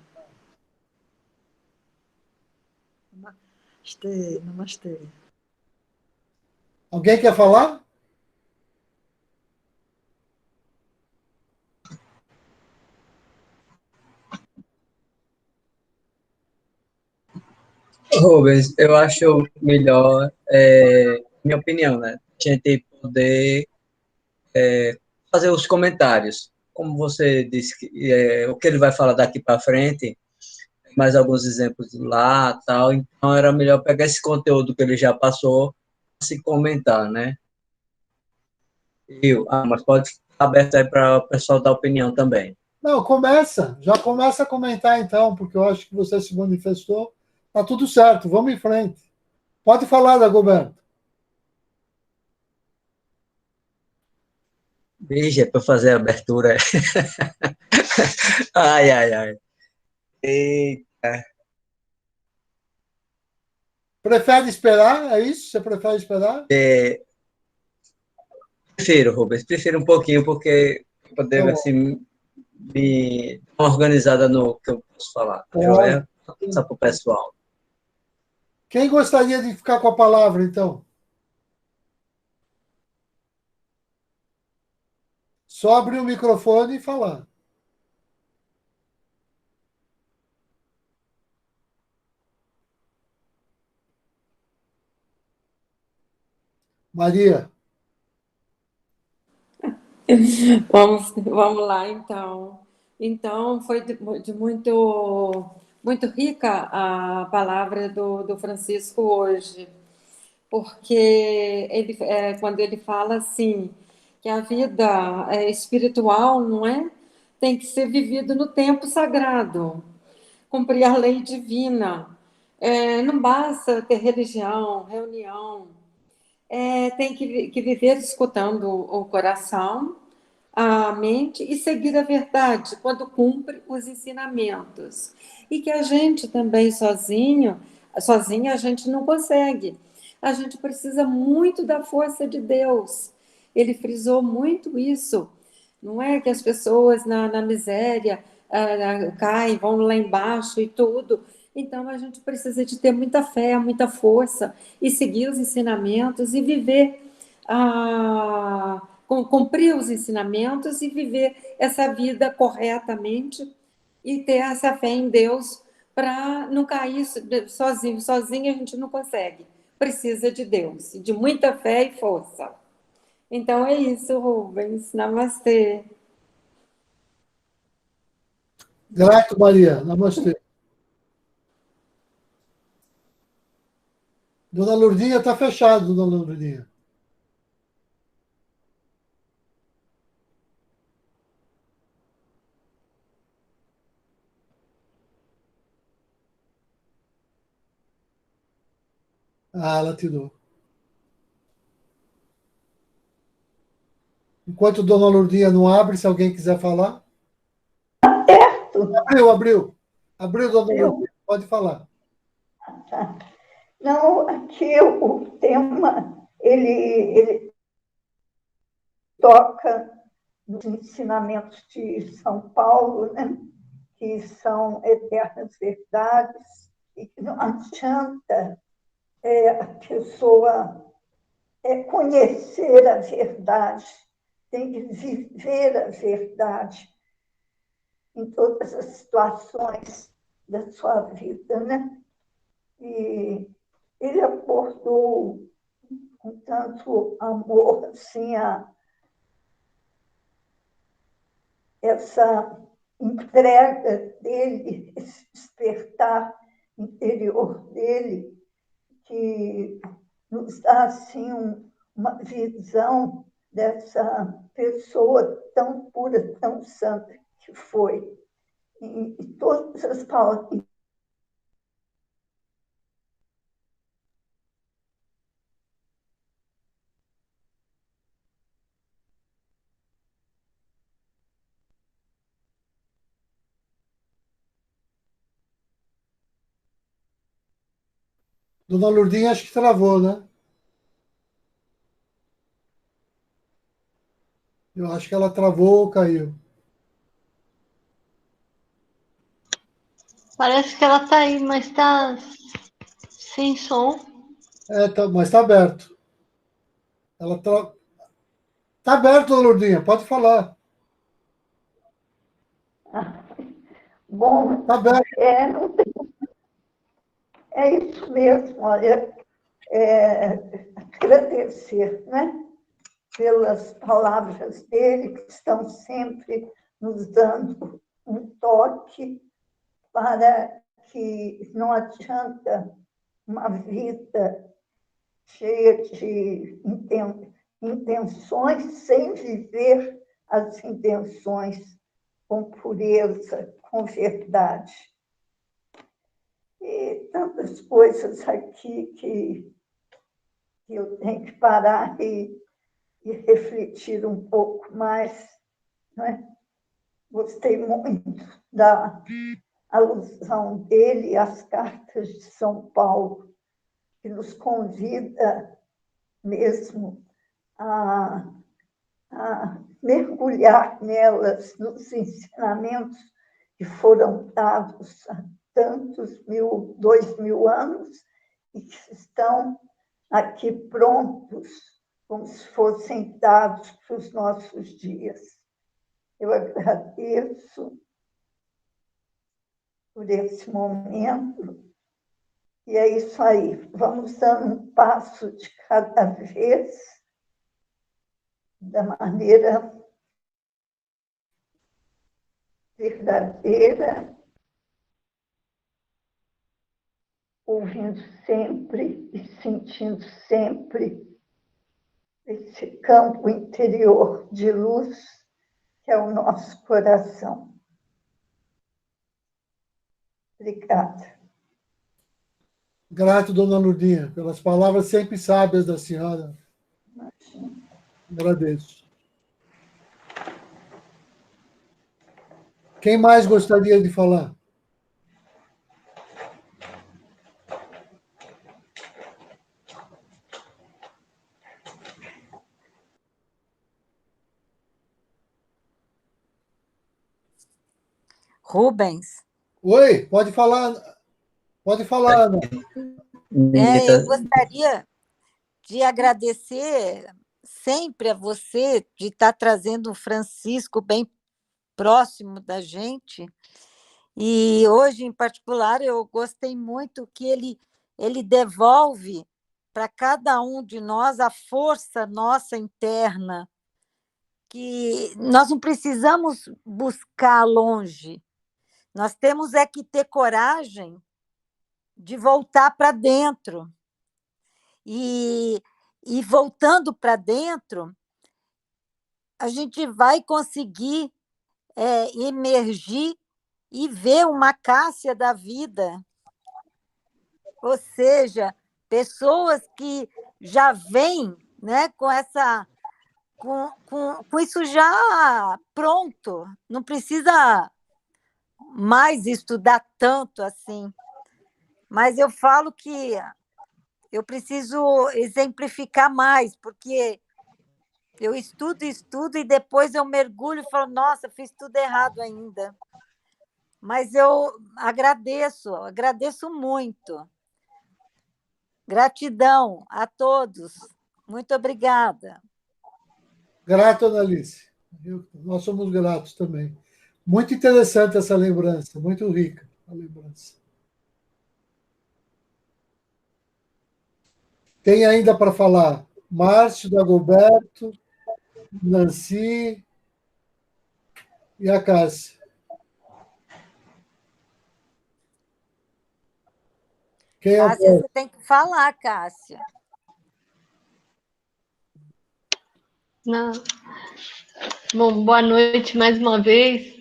Namastê. Alguém quer falar? Rubens, eu acho melhor, minha opinião, né? A gente poder fazer os comentários. Como você disse, o que ele vai falar daqui para frente, mais alguns exemplos lá, tal. Então, era melhor pegar esse conteúdo que ele já passou se comentar, né? Mas pode ficar aberto aí para o pessoal dar opinião também. Não, já começa a comentar então, porque eu acho que você se manifestou. Tá tudo certo, vamos em frente. Pode falar, Dagoberto. Veja, para fazer a abertura. Ai. Eita. Prefere esperar? É isso? Você prefere esperar? Prefiro, Rubens, prefiro um pouquinho, porque poder assim, me dar uma organizada no que eu posso falar. Só para o pessoal. Quem gostaria de ficar com a palavra, então? Só abrir o microfone e falar. Maria. Vamos lá, então. Então, foi de muito rica a palavra do Francisco hoje, porque quando ele fala assim, que a vida espiritual, não é? Tem que ser vivida no tempo sagrado, cumprir a lei divina. Não basta ter religião, reunião, tem que viver escutando o coração, a mente e seguir a verdade quando cumpre os ensinamentos. E que a gente também sozinha a gente não consegue. A gente precisa muito da força de Deus. Ele frisou muito isso. Não é que as pessoas na miséria caem, vão lá embaixo e tudo. Então, a gente precisa de ter muita fé, muita força, e seguir os ensinamentos e viver, cumprir os ensinamentos e viver essa vida corretamente e ter essa fé em Deus para não cair sozinho. Sozinho a gente não consegue. Precisa de Deus, de muita fé e força. Então é isso, Rubens. Namastê. Grato, Maria. Namastê. Dona Lourdinha está fechado, Dona Lourdinha. Ah, ela tirou. Enquanto Dona Lourdinha não abre, se alguém quiser falar. Abriu, abriu. Abriu, Dona Lourdinha. Pode falar. Não, aqui o tema, ele toca nos ensinamentos de São Paulo, né? Que são eternas verdades, e que não adianta a pessoa conhecer a verdade, tem que viver a verdade em todas as situações da sua vida, né? E ele abordou com tanto amor, assim, essa entrega dele, esse despertar interior dele, que nos dá, assim, uma visão dessa pessoa tão pura, tão santa que foi. E todas as palavras. Dona Lourdinha acho que travou, né? Eu acho que ela travou ou caiu. Parece que ela está aí, mas está sem som. Mas está aberto. Ela tá aberto, Dona Lourdinha, pode falar. Bom, Tá aberto. não tem, é isso mesmo, olha, agradecer, né, pelas palavras dele, que estão sempre nos dando um toque para que não adianta uma vida cheia de intenções sem viver as intenções com pureza, com verdade. E tantas coisas aqui que eu tenho que parar e refletir um pouco mais. Né? Gostei muito da alusão dele às cartas de São Paulo, que nos convida mesmo a mergulhar nelas, nos ensinamentos que foram dados há tantos 2.000 anos e que estão aqui prontos, como se fossem dados para os nossos dias. Eu agradeço por esse momento. E é isso aí. Vamos dando um passo de cada vez, da maneira verdadeira, ouvindo sempre e sentindo sempre esse campo interior de luz que é o nosso coração. Obrigada. Grato, Dona Lourdinha, pelas palavras sempre sábias da senhora. Agradeço. Quem mais gostaria de falar? Rubens, Oi, pode falar, Ana. eu gostaria de agradecer sempre a você de estar trazendo o Francisco bem próximo da gente. E hoje, em particular, eu gostei muito que ele devolve para cada um de nós a força nossa interna, que nós não precisamos buscar longe, nós temos é que ter coragem de voltar para dentro. E voltando para dentro, a gente vai conseguir emergir e ver uma Cássia da vida, ou seja, pessoas que já vêm, né, com isso já pronto, não precisa mais estudar tanto assim. Mas eu falo que eu preciso exemplificar mais, porque eu estudo e depois eu mergulho e falo, nossa, fiz tudo errado ainda. Mas eu agradeço muito. Gratidão a todos. Muito obrigada. Grato, Analice. Nós somos gratos também. Muito interessante essa lembrança, muito rica a lembrança. Tem ainda para falar Márcio, Dagoberto, Nancy e a Cássia. Quem Cássia, você tem que falar, Cássia. Não. Bom, boa noite mais uma vez.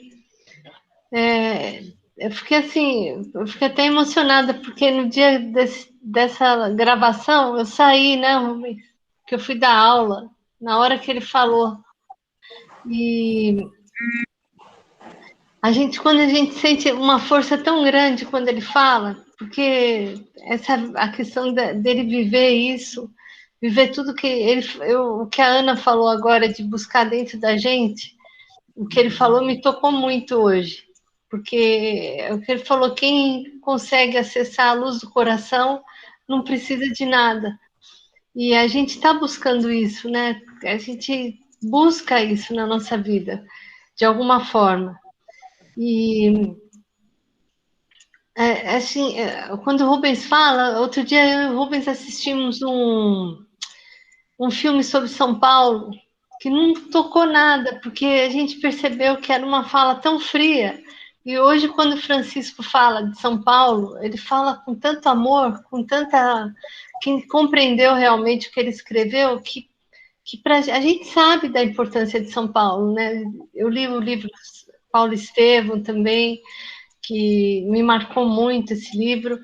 Eu fiquei assim, eu fiquei até emocionada, porque no dia dessa gravação eu saí, né, Rubens? Que eu fui dar aula, na hora que ele falou. E quando a gente sente uma força tão grande quando ele fala, porque a questão dele viver isso, viver tudo que o que a Ana falou agora de buscar dentro da gente, o que ele falou me tocou muito hoje, porque o que ele falou, quem consegue acessar a luz do coração não precisa de nada. E a gente está buscando isso, né? A gente busca isso na nossa vida, de alguma forma. E assim, quando o Rubens fala, outro dia eu e o Rubens assistimos um filme sobre São Paulo que não tocou nada, porque a gente percebeu que era uma fala tão fria. E hoje, quando o Francisco fala de São Paulo, ele fala com tanto amor, com tanta... Quem compreendeu realmente o que ele escreveu, que a gente sabe da importância de São Paulo, né? Eu li o livro Paulo Estevam também, que me marcou muito esse livro,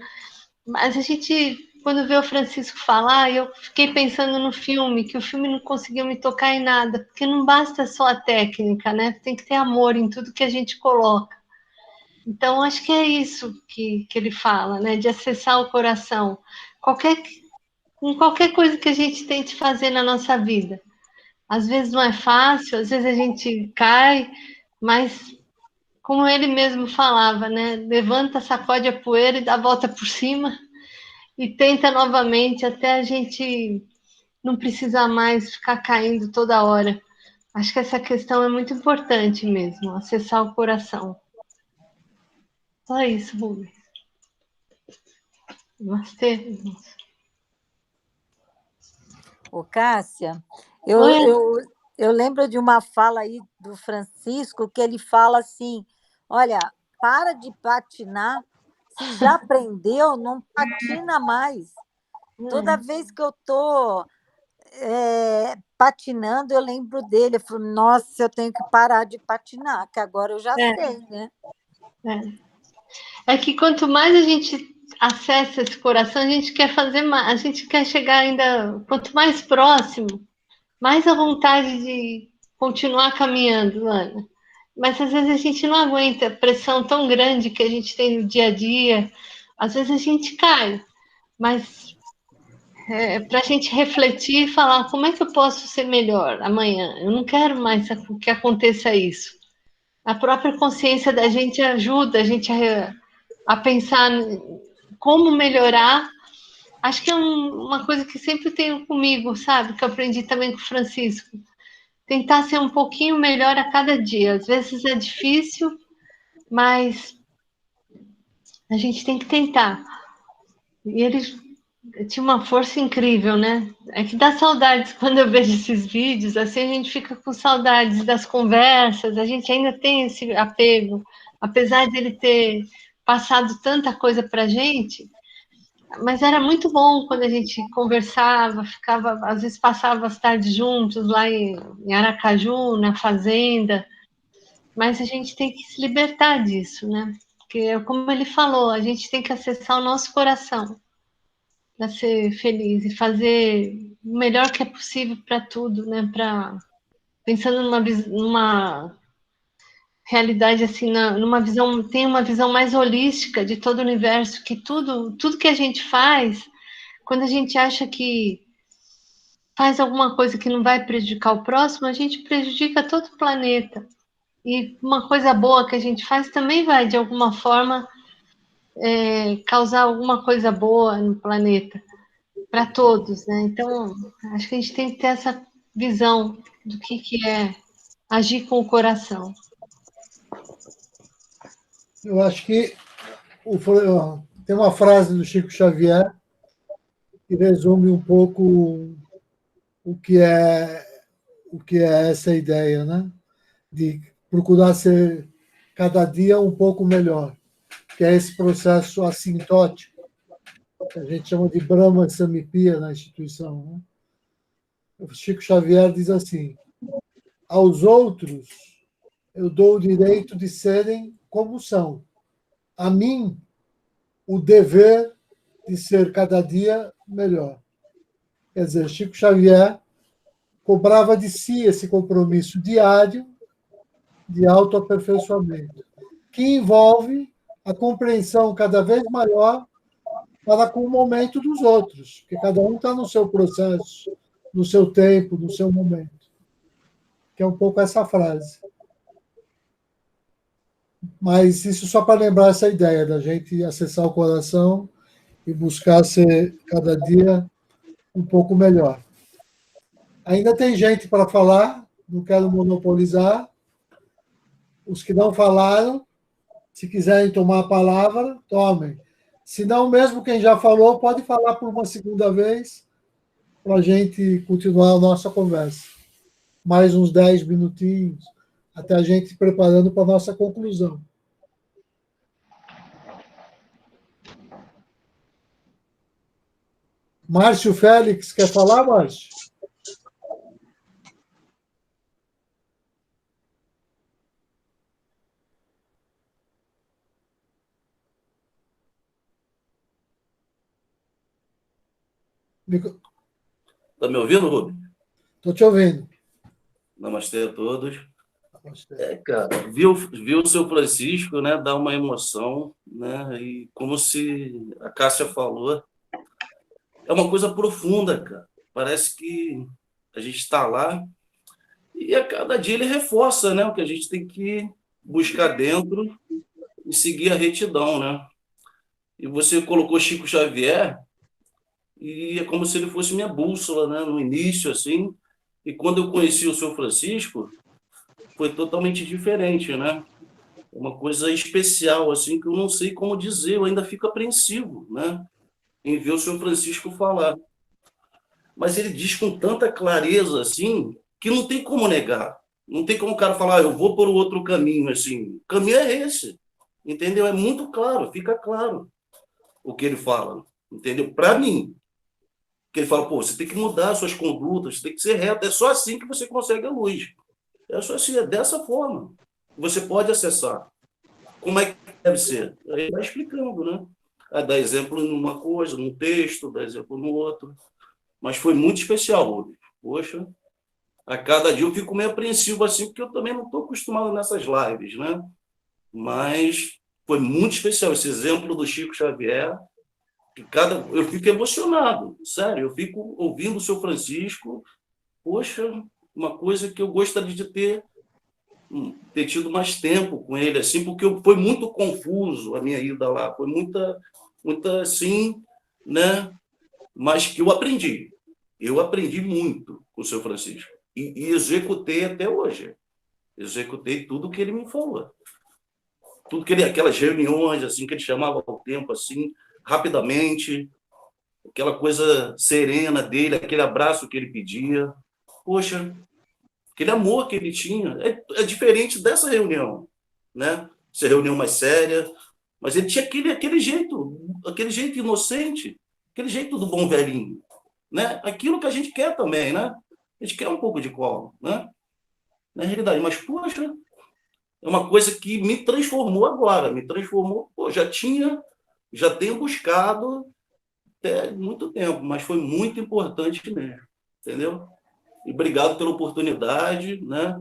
mas a gente, quando vê o Francisco falar, eu fiquei pensando no filme, que o filme não conseguiu me tocar em nada, porque não basta só a técnica, né? Tem que ter amor em tudo que a gente coloca. Então, acho que é isso que ele fala, né? De acessar o coração. Com qualquer coisa que a gente tente fazer na nossa vida. Às vezes não é fácil, às vezes a gente cai, mas como ele mesmo falava, né? Levanta, sacode a poeira e dá a volta por cima e tenta novamente até a gente não precisar mais ficar caindo toda hora. Acho que essa questão é muito importante mesmo, acessar o coração. Só isso, Rubens. Namastê. Ô, Cássia, eu lembro de uma fala aí do Francisco, que ele fala assim, olha, para de patinar, se já aprendeu, não patina mais. Toda vez que eu estou patinando, eu lembro dele, eu falo, nossa, eu tenho que parar de patinar, que agora eu já sei, né? É que quanto mais a gente acessa esse coração, a gente quer fazer mais, a gente quer chegar ainda, quanto mais próximo, mais a vontade de continuar caminhando, Ana. Mas às vezes a gente não aguenta a pressão tão grande que a gente tem no dia a dia, às vezes a gente cai, mas para a gente refletir e falar como é que eu posso ser melhor amanhã. Eu não quero mais que aconteça isso. A própria consciência da gente ajuda a gente a pensar como melhorar. Acho que é uma coisa que sempre tenho comigo, sabe? Que eu aprendi também com o Francisco. Tentar ser um pouquinho melhor a cada dia. Às vezes é difícil, mas a gente tem que tentar. E ele tinha uma força incrível, né? É que dá saudades quando eu vejo esses vídeos, assim a gente fica com saudades das conversas, a gente ainda tem esse apego, apesar de ele ter passado tanta coisa para gente, mas era muito bom quando a gente conversava, ficava, às vezes passava as tardes juntos lá em Aracaju, na fazenda, mas a gente tem que se libertar disso, né? Porque, como ele falou, a gente tem que acessar o nosso coração para ser feliz e fazer o melhor que é possível para tudo, né? Pensando numa realidade assim, numa visão, tem uma visão mais holística de todo o universo, que tudo que a gente faz, quando a gente acha que faz alguma coisa que não vai prejudicar o próximo, a gente prejudica todo o planeta. E uma coisa boa que a gente faz também vai, de alguma forma, causar alguma coisa boa no planeta, para todos, né? Então, acho que a gente tem que ter essa visão do que é agir com o coração. Eu acho que tem uma frase do Chico Xavier que resume um pouco o que é essa ideia, né? De procurar ser cada dia um pouco melhor, que é esse processo assintótico, que a gente chama de Brahma Samipaya na instituição. Né? O Chico Xavier diz assim: aos outros eu dou o direito de serem como são. A mim, o dever de ser cada dia melhor. Quer dizer, Chico Xavier cobrava de si esse compromisso diário de autoaperfeiçoamento, que envolve a compreensão cada vez maior para com o momento dos outros, porque cada um está no seu processo, no seu tempo, no seu momento. Que é um pouco essa frase. Mas isso só para lembrar essa ideia da gente acessar o coração e buscar ser cada dia um pouco melhor. Ainda tem gente para falar, não quero monopolizar. Os que não falaram, se quiserem tomar a palavra, tomem. Se não, mesmo quem já falou, pode falar por uma segunda vez para a gente continuar a nossa conversa. Mais uns 10 minutinhos, até a gente se preparando para a nossa conclusão. Márcio Félix, quer falar, Márcio? Está me ouvindo, Rubem? Estou te ouvindo. Namastê a todos. Cara, viu o seu Francisco, né, dar uma emoção, né, e como se a Cássia falou, é uma coisa profunda, cara. Parece que a gente está lá e a cada dia ele reforça, né, o que a gente tem que buscar dentro e seguir a retidão, né? E você colocou Chico Xavier e é como se ele fosse minha bússola, né, no início, assim, e quando eu conheci o seu Francisco, foi totalmente diferente, né? Uma coisa especial, assim, que eu não sei como dizer, eu ainda fico apreensivo, né? Em ver o senhor Francisco falar. Mas ele diz com tanta clareza, assim, que não tem como negar. Não tem como o cara falar, eu vou por outro caminho, assim. O caminho é esse, entendeu? É muito claro, fica claro o que ele fala, entendeu? Para mim. Que ele fala, pô, você tem que mudar suas condutas, você tem que ser reto, é só assim que você consegue a luz. É só assim, é dessa forma. Você pode acessar. Como é que deve ser? Aí vai explicando, né? Aí dá exemplo numa coisa, num texto, dá exemplo no outro. Mas foi muito especial, Rubens. Poxa, a cada dia eu fico meio apreensivo assim, porque eu também não estou acostumado nessas lives, né? Mas foi muito especial esse exemplo do Chico Xavier. Eu fico emocionado, sério. Eu fico ouvindo o seu Francisco. Poxa, uma coisa que eu gostaria de ter ter tido mais tempo com ele, assim, porque foi muito confuso a minha ida lá, foi muita, assim, né? Mas que eu aprendi muito com o seu Francisco, e executei até hoje, executei tudo que ele me falou, tudo que ele, aquelas reuniões, assim, que ele chamava ao tempo, assim, rapidamente, aquela coisa serena dele, aquele abraço que ele pedia, poxa, aquele amor que ele tinha, é diferente dessa reunião, né? Essa reunião mais séria, mas ele tinha aquele jeito inocente, aquele jeito do bom velhinho, né? Aquilo que a gente quer também, né? A gente quer um pouco de colo, né? Na realidade, mas, poxa, é uma coisa que me transformou agora, pô, já tenho buscado até muito tempo, mas foi muito importante mesmo, entendeu? E obrigado pela oportunidade, né?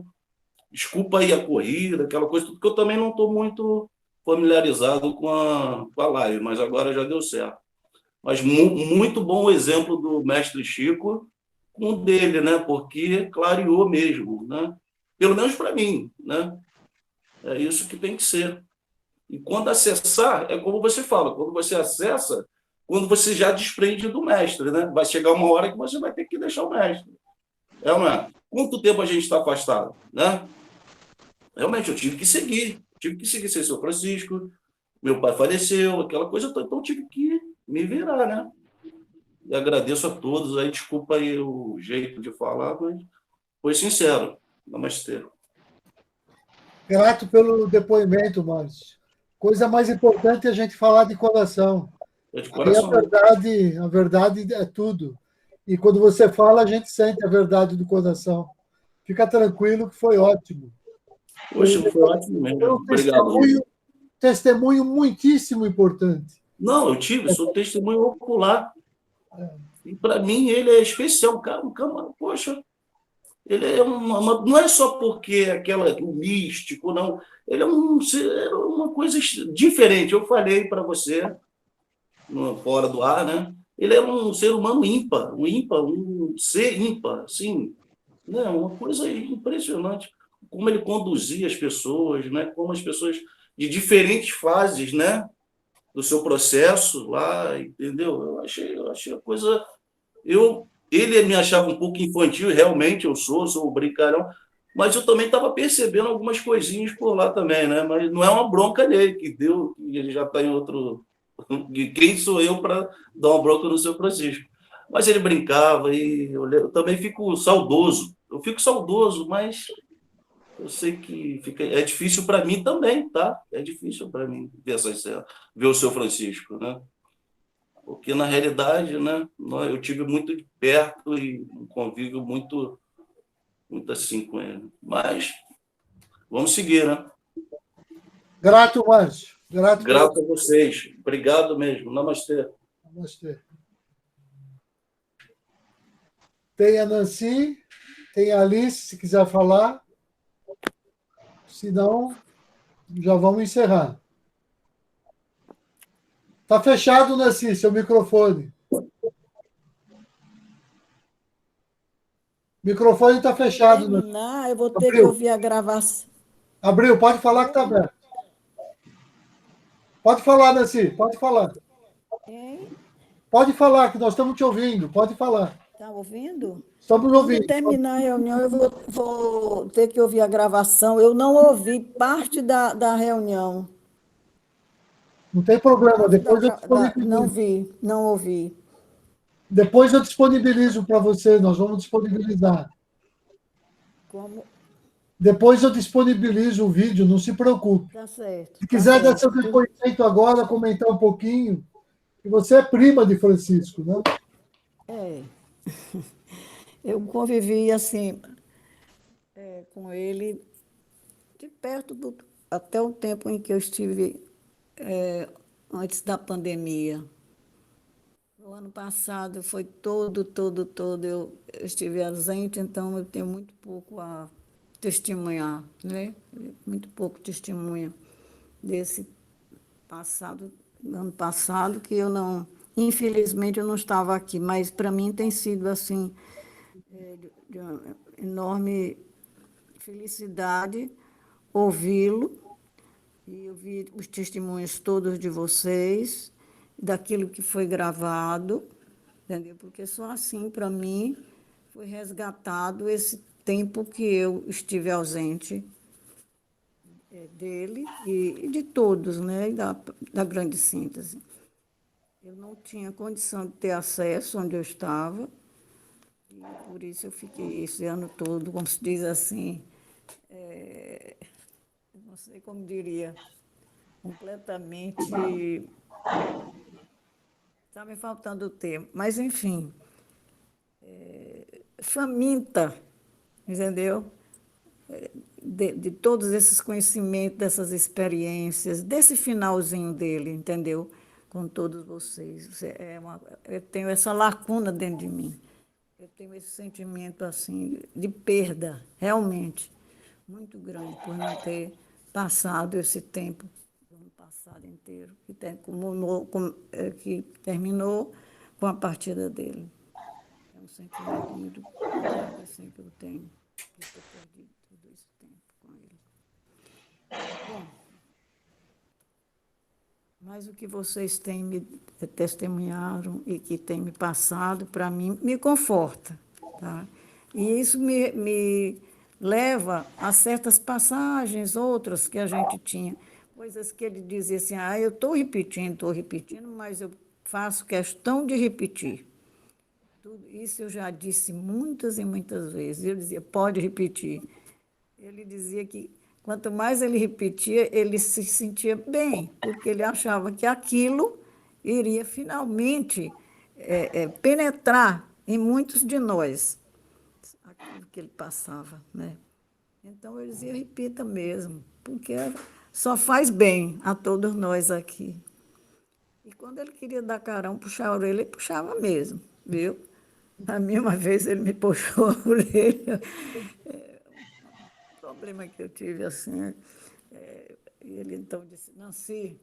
Desculpa aí a corrida, aquela coisa, porque eu também não estou muito familiarizado com a live, mas agora já deu certo. Mas muito bom o exemplo do mestre Chico, com o dele, né? Porque clareou mesmo, né? Pelo menos para mim, né? É isso que tem que ser. E quando acessar, é como você fala, quando você acessa, quando você já desprende do mestre, né? Vai chegar uma hora que você vai ter que deixar o mestre. É ou não é? Quanto tempo a gente está afastado, né? Realmente, eu tive que seguir sem seu Francisco, meu pai faleceu, aquela coisa toda, então eu tive que me virar, né? E agradeço a todos, aí desculpa aí o jeito de falar, mas foi sincero. Namastê. Grato pelo depoimento, Márcio. Coisa mais importante é a gente falar de coração. É de Aí coração. a verdade é tudo. E quando você fala, a gente sente a verdade do coração. Fica tranquilo que foi ótimo. Poxa, foi ótimo mesmo. Foi um Obrigado. Testemunho muitíssimo importante. Não, eu sou testemunho ocular. E para mim ele é especial, um cara, poxa, ele é não é só porque o místico, não. Ele é uma coisa diferente. Eu falei para você fora do ar, né? Ele é um ser humano ímpar, um ser ímpar, assim, né? Uma coisa impressionante como ele conduzia as pessoas, né? Como as pessoas de diferentes fases, né? Do seu processo lá, entendeu? Eu achei a coisa. Ele me achava um pouco infantil, realmente eu sou brincalhão, mas eu também estava percebendo algumas coisinhas por lá também, né? Mas não é uma bronca nele que deu, e ele já está em outro. Quem sou eu para dar uma bronca no seu Francisco? Mas ele brincava e eu também fico saudoso. Eu fico saudoso, mas eu sei que é difícil para mim também, tá? É difícil para mim ver o seu Francisco, né? Porque, na realidade, né, eu tive muito de perto e um convívio muito assim com ele. Mas vamos seguir, né? Grato, Márcio. Grato a vocês. Obrigado mesmo. Namastê. Namastê. Tem a Nancy, tem a Alice, se quiser falar. Se não, já vamos encerrar. Está fechado, Nancy, seu microfone. O microfone está fechado. Não, eu vou ter que ouvir a gravação. Abriu, pode falar que está aberto. Pode falar, Nancy, pode falar. Hein? Pode falar, que nós estamos te ouvindo. Pode falar. Está ouvindo? Estamos ouvindo. Quando terminar a reunião, eu vou ter que ouvir a gravação. Eu não ouvi parte da reunião. Não tem problema, depois eu disponibilizo. Não ouvi. Depois eu disponibilizo para você, nós vamos disponibilizar. Como? Depois eu disponibilizo o vídeo, não se preocupe. Tá certo. Se quiser dar seu depoimento agora, comentar um pouquinho, que você é prima de Francisco, né? É. Eu convivi, assim, com ele de perto até o tempo em que eu estive antes da pandemia. O ano passado foi todo eu estive ausente, então eu tenho muito pouco a testemunhar, né? Muito pouco testemunho desse ano passado, que eu não, infelizmente, eu não estava aqui, mas para mim tem sido assim de uma enorme felicidade ouvi-lo, e eu vi os testemunhos todos de vocês, daquilo que foi gravado, entendeu? Porque só assim, para mim, foi resgatado esse tempo que eu estive ausente dele e de todos, né? E da grande síntese. Eu não tinha condição de ter acesso onde eu estava, e por isso eu fiquei esse ano todo, como se diz assim, não sei como diria, completamente. Está me faltando o termo, mas, enfim, faminta, entendeu? De todos esses conhecimentos, dessas experiências, desse finalzinho dele, entendeu? Com todos vocês. Eu tenho essa lacuna dentro de mim. Eu tenho esse sentimento assim de perda, realmente, muito grande, por não ter passado esse tempo, o ano passado inteiro, que terminou com a partida dele. É um sentimento muito grande assim, que eu tenho, de ter perdido todo esse tempo com ele. Bom, mas o que vocês têm me testemunharam e que têm me passado, para mim, me conforta. Tá? E isso me leva a certas passagens, outras que a gente tinha, coisas que ele dizia assim, eu estou repetindo, mas eu faço questão de repetir. Tudo isso eu já disse muitas e muitas vezes. Eu dizia, pode repetir. Ele dizia que quanto mais ele repetia, ele se sentia bem, porque ele achava que aquilo iria finalmente penetrar em muitos de nós, aquilo que ele passava, né? Então, eu dizia, repita mesmo, porque só faz bem a todos nós aqui. E quando ele queria dar carão, puxar a orelha, ele puxava mesmo, viu? A minha, uma vez, ele me puxou a orelha. Problema que eu tive assim, ele então disse, Nancy,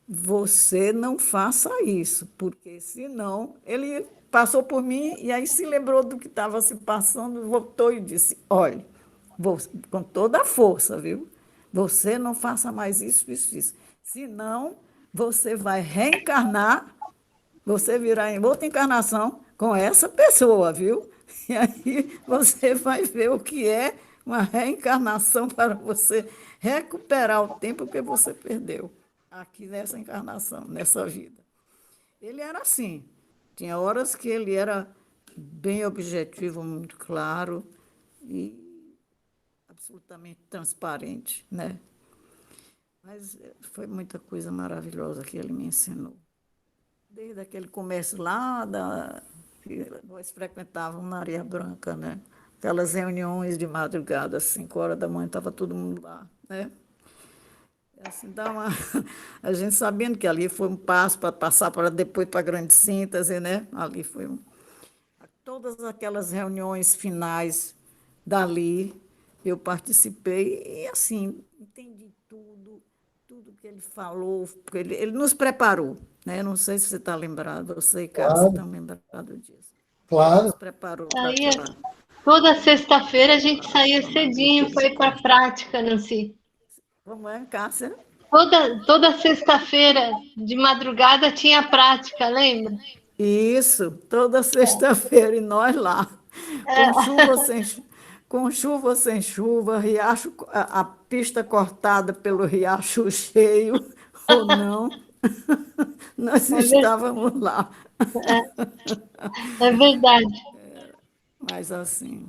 você não faça isso, porque senão ele passou por mim e aí se lembrou do que estava se passando, voltou e disse, olha, com toda a força, viu? Você não faça mais isso, senão você vai reencarnar, você virá em outra encarnação com essa pessoa, viu? E aí você vai ver o que é uma reencarnação para você recuperar o tempo que você perdeu aqui nessa encarnação, nessa vida. Ele era assim, tinha horas que ele era bem objetivo, muito claro e absolutamente transparente, né? Mas foi muita coisa maravilhosa que ele me ensinou. Desde aquele começo lá, nós frequentávamos Maria Branca, né? Aquelas reuniões de madrugada, às 5 horas da manhã, estava todo mundo lá, né? Assim, a gente sabendo que ali foi um passo para passar para depois para a grande síntese, né? Ali foi todas aquelas reuniões finais dali, eu participei e, assim, entendi tudo que ele falou, porque ele nos preparou, né? Não sei se você está lembrado, você e Carlos estão lembrados disso. Claro. Ele nos preparou para aquela... Toda sexta-feira a gente saía cedinho para ir para a prática, Nancy. Como é, Cássia? Toda sexta-feira de madrugada tinha prática, lembra? Isso, toda sexta-feira, e nós lá, com chuva ou sem chuva, riacho, a pista cortada pelo riacho cheio ou não, nós estávamos lá. É verdade. Mas, assim,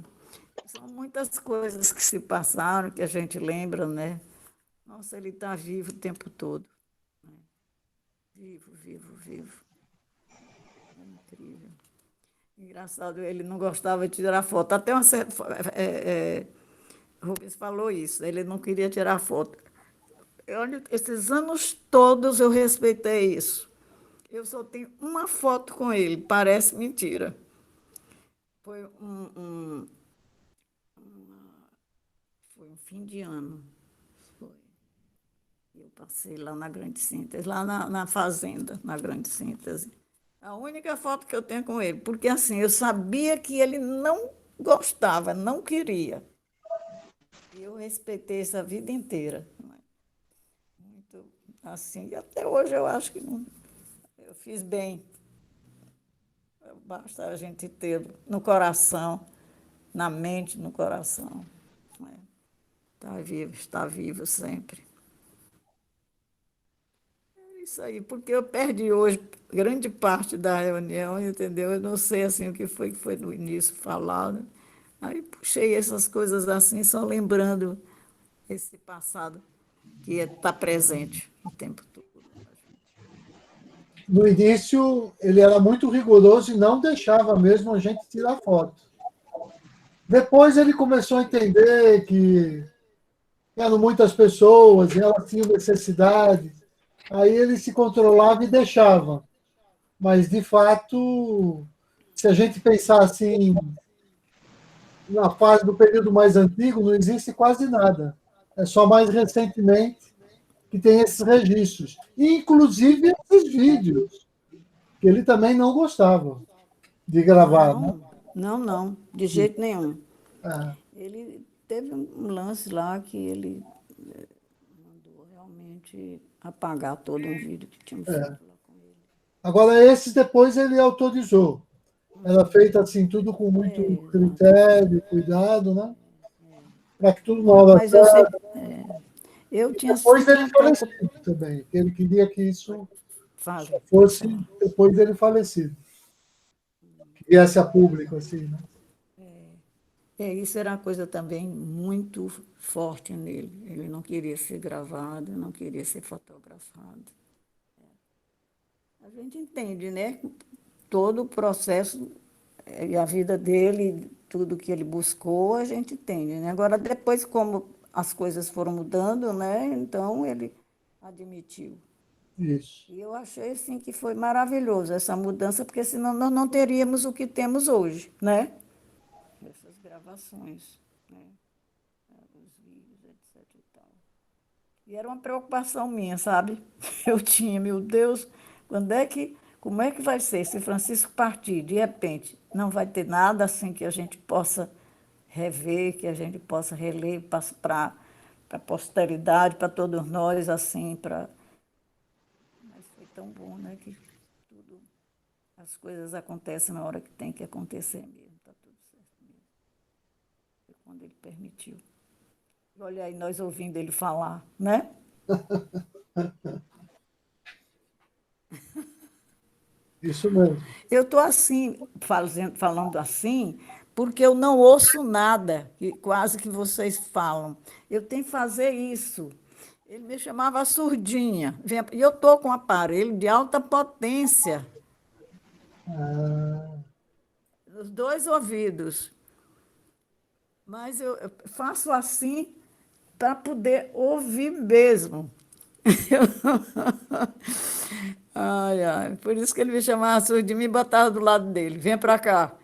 são muitas coisas que se passaram, que a gente lembra, né? Nossa, ele está vivo o tempo todo. Vivo. É incrível. Engraçado, ele não gostava de tirar foto. Até uma certa... Rubens falou isso, ele não queria tirar foto. Olha, esses anos todos eu respeitei isso. Eu só tenho uma foto com ele, parece mentira. Foi um fim de ano. Eu passei lá na Grande Síntese, lá na fazenda, na Grande Síntese. A única foto que eu tenho com ele, porque assim, eu sabia que ele não gostava, não queria. Eu respeitei essa vida inteira. Muito assim, e até hoje eu acho que não, eu fiz bem. Basta a gente ter no coração, na mente, no coração. Está vivo sempre. É isso aí, porque eu perdi hoje grande parte da reunião, entendeu? Eu não sei assim o que foi no início falado. Aí puxei essas coisas assim, só lembrando esse passado que está presente o tempo todo. No início, ele era muito rigoroso e não deixava mesmo a gente tirar foto. Depois ele começou a entender que eram muitas pessoas e elas tinham necessidade. Aí ele se controlava e deixava. Mas, de fato, se a gente pensar assim, na fase do período mais antigo, não existe quase nada. É só mais recentemente que tem esses registros. Inclusive esses vídeos, que ele também não gostava de gravar. Não, de jeito nenhum. É. Ele teve um lance lá que ele mandou realmente apagar todo um vídeo que tinha feito lá com ele. Agora, esses depois ele autorizou. Era feito assim, tudo com muito critério, cuidado, né? Para que tudo na hora certa. Eu tinha depois dele falecido também. Ele queria que isso fosse depois dele falecido. Que viesse a público, assim, né? Isso era uma coisa também muito forte nele. Ele não queria ser gravado, não queria ser fotografado. A gente entende, né? Todo o processo e a vida dele, tudo que ele buscou, a gente entende, né? Agora, depois, como as coisas foram mudando, né? Então, ele admitiu. Isso. E eu achei, assim, que foi maravilhoso essa mudança, porque senão nós não teríamos o que temos hoje, né? Essas gravações, né? Os vídeos, etc. e tal. E era uma preocupação minha, sabe? Eu tinha, meu Deus, como é que vai ser se Francisco partir, de repente, não vai ter nada assim que a gente possa rever, que a gente possa reler para a posteridade, para todos nós, assim, Mas foi tão bom, né, que as coisas acontecem na hora que tem que acontecer mesmo, está tudo certo mesmo. Foi quando ele permitiu. Olha aí, nós ouvindo ele falar, né? Isso mesmo. Eu estou assim, falando assim, porque eu não ouço nada, quase que vocês falam. Eu tenho que fazer isso. Ele me chamava surdinha. E eu estou com um aparelho de alta potência. Nos 2 ouvidos. Mas eu faço assim para poder ouvir mesmo. Ai, ai. Por isso que ele me chamava surdinha e me botava do lado dele. Vem para cá.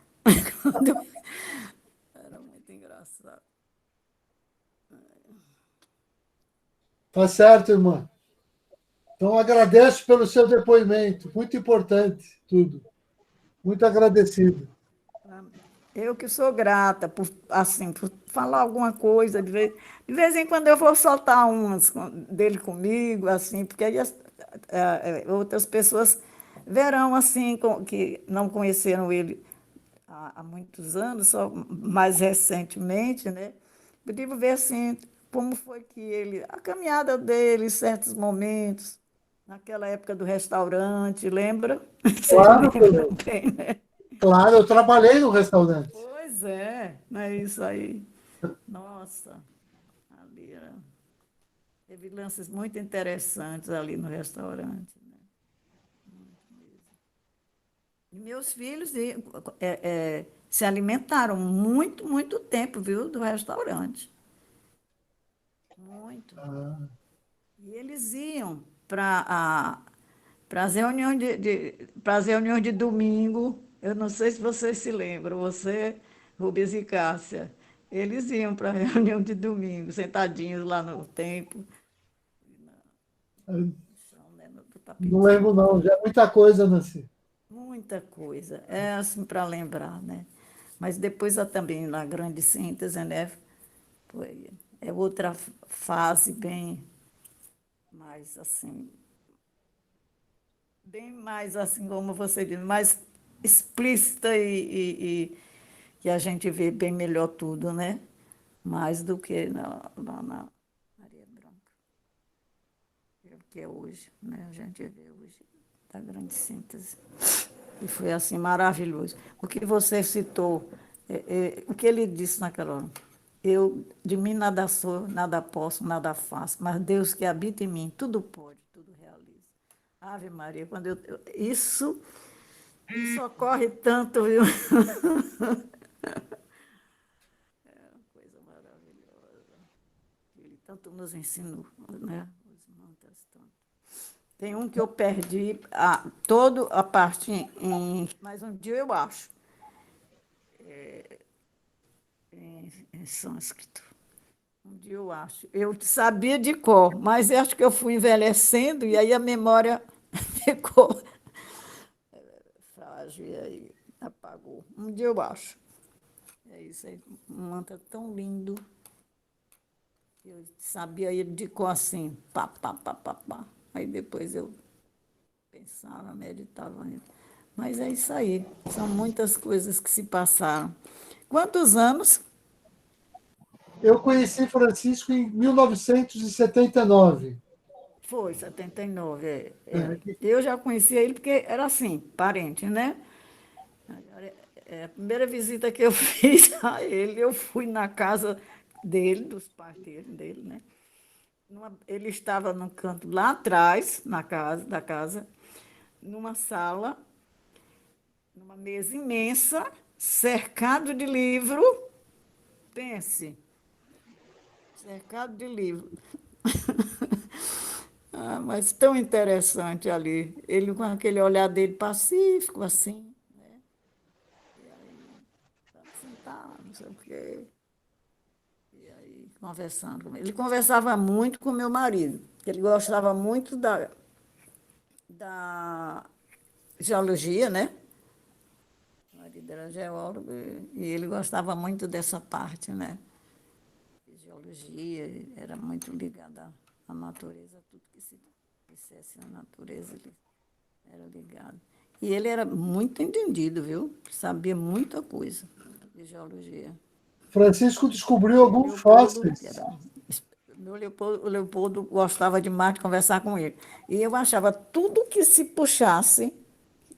Era muito engraçado. Tá certo, irmã. Então, agradeço pelo seu depoimento. Muito importante, tudo. Muito agradecido. Eu que sou grata por falar alguma coisa. De vez em quando eu vou soltar umas dele comigo, assim, porque aí outras pessoas verão, assim, que não conheceram ele há muitos anos, só mais recentemente, né? Podia ver, assim, como foi que a caminhada dele, em certos momentos, naquela época do restaurante, lembra? Claro, bem, né? Claro, eu trabalhei no restaurante. Pois é, não é isso aí. Nossa, ali teve lances muito interessantes ali no restaurante. Né? Muito mesmo. E meus filhos se alimentaram muito tempo, viu, do restaurante. Muito. E eles iam para as reuniões de domingo. Eu não sei se vocês se lembram, você, Rubens e Cássia. Eles iam para a reunião de domingo, sentadinhos lá no templo. Não lembro, não. Já é muita coisa, Nancy. Muita coisa. É assim para lembrar, né? Mas depois também, na grande síntese, né? é outra fase bem mais assim, como você diz, mais explícita e que a gente vê bem melhor tudo, né? Mais do que lá na Maria Branca, que é hoje, né? A gente vê hoje da grande síntese. E foi assim maravilhoso. O que você citou, o que ele disse naquela hora, de mim nada sou, nada posso, nada faço, mas Deus que habita em mim, tudo pode, tudo realiza. Ave Maria, quando isso ocorre tanto, viu? É uma coisa maravilhosa. Ele tanto nos ensinou, né? Os mantras tanto. Tem um que eu perdi toda a parte mas um dia eu acho, em sânscrito. Um dia eu acho. Eu sabia de cor, mas eu acho que eu fui envelhecendo e aí a memória ficou frágil e aí apagou. Um dia eu acho. É isso aí, um mantra tão lindo. Eu sabia ele de cor assim, pá, pá, pá, pá, pá. Aí depois eu pensava, meditava. Mas é isso aí, são muitas coisas que se passaram. Quantos anos? Eu conheci Francisco em 1979. Foi, 79. Eu já conhecia ele porque era assim, parente, né? A primeira visita que eu fiz a ele, eu fui na casa dele, dos pais dele, né? Ele estava num canto lá atrás, da casa, numa sala, numa mesa imensa, cercado de livro. Pense, cercado de livro. Mas tão interessante ali. Ele com aquele olhar dele pacífico, assim, né? E aí, sentado, não sei o quê. E aí, conversando. Ele conversava muito com meu marido, que ele gostava muito da geologia, né? O marido era geólogo e ele gostava muito dessa parte, né? De geologia, era muito ligado à natureza, tudo que se dissesse na natureza, ele era ligado. E ele era muito entendido, viu? Sabia muita coisa de geologia. Francisco descobriu alguns fósseis. O Leopoldo gostava demais de conversar com ele. E eu achava tudo que se puxasse,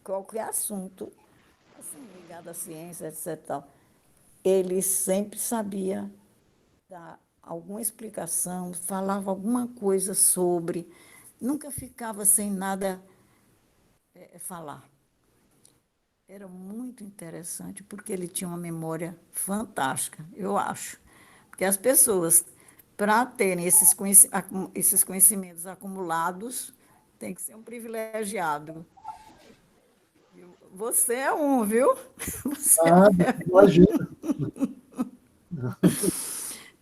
qualquer assunto, assim, ligado à ciência, etc. Tal, ele sempre sabia dar alguma explicação, falava alguma coisa sobre, nunca ficava sem nada falar. Era muito interessante, porque ele tinha uma memória fantástica, eu acho. Porque as pessoas, para terem esses conhecimentos acumulados, tem que ser um privilegiado. Você é um, viu? Imagina.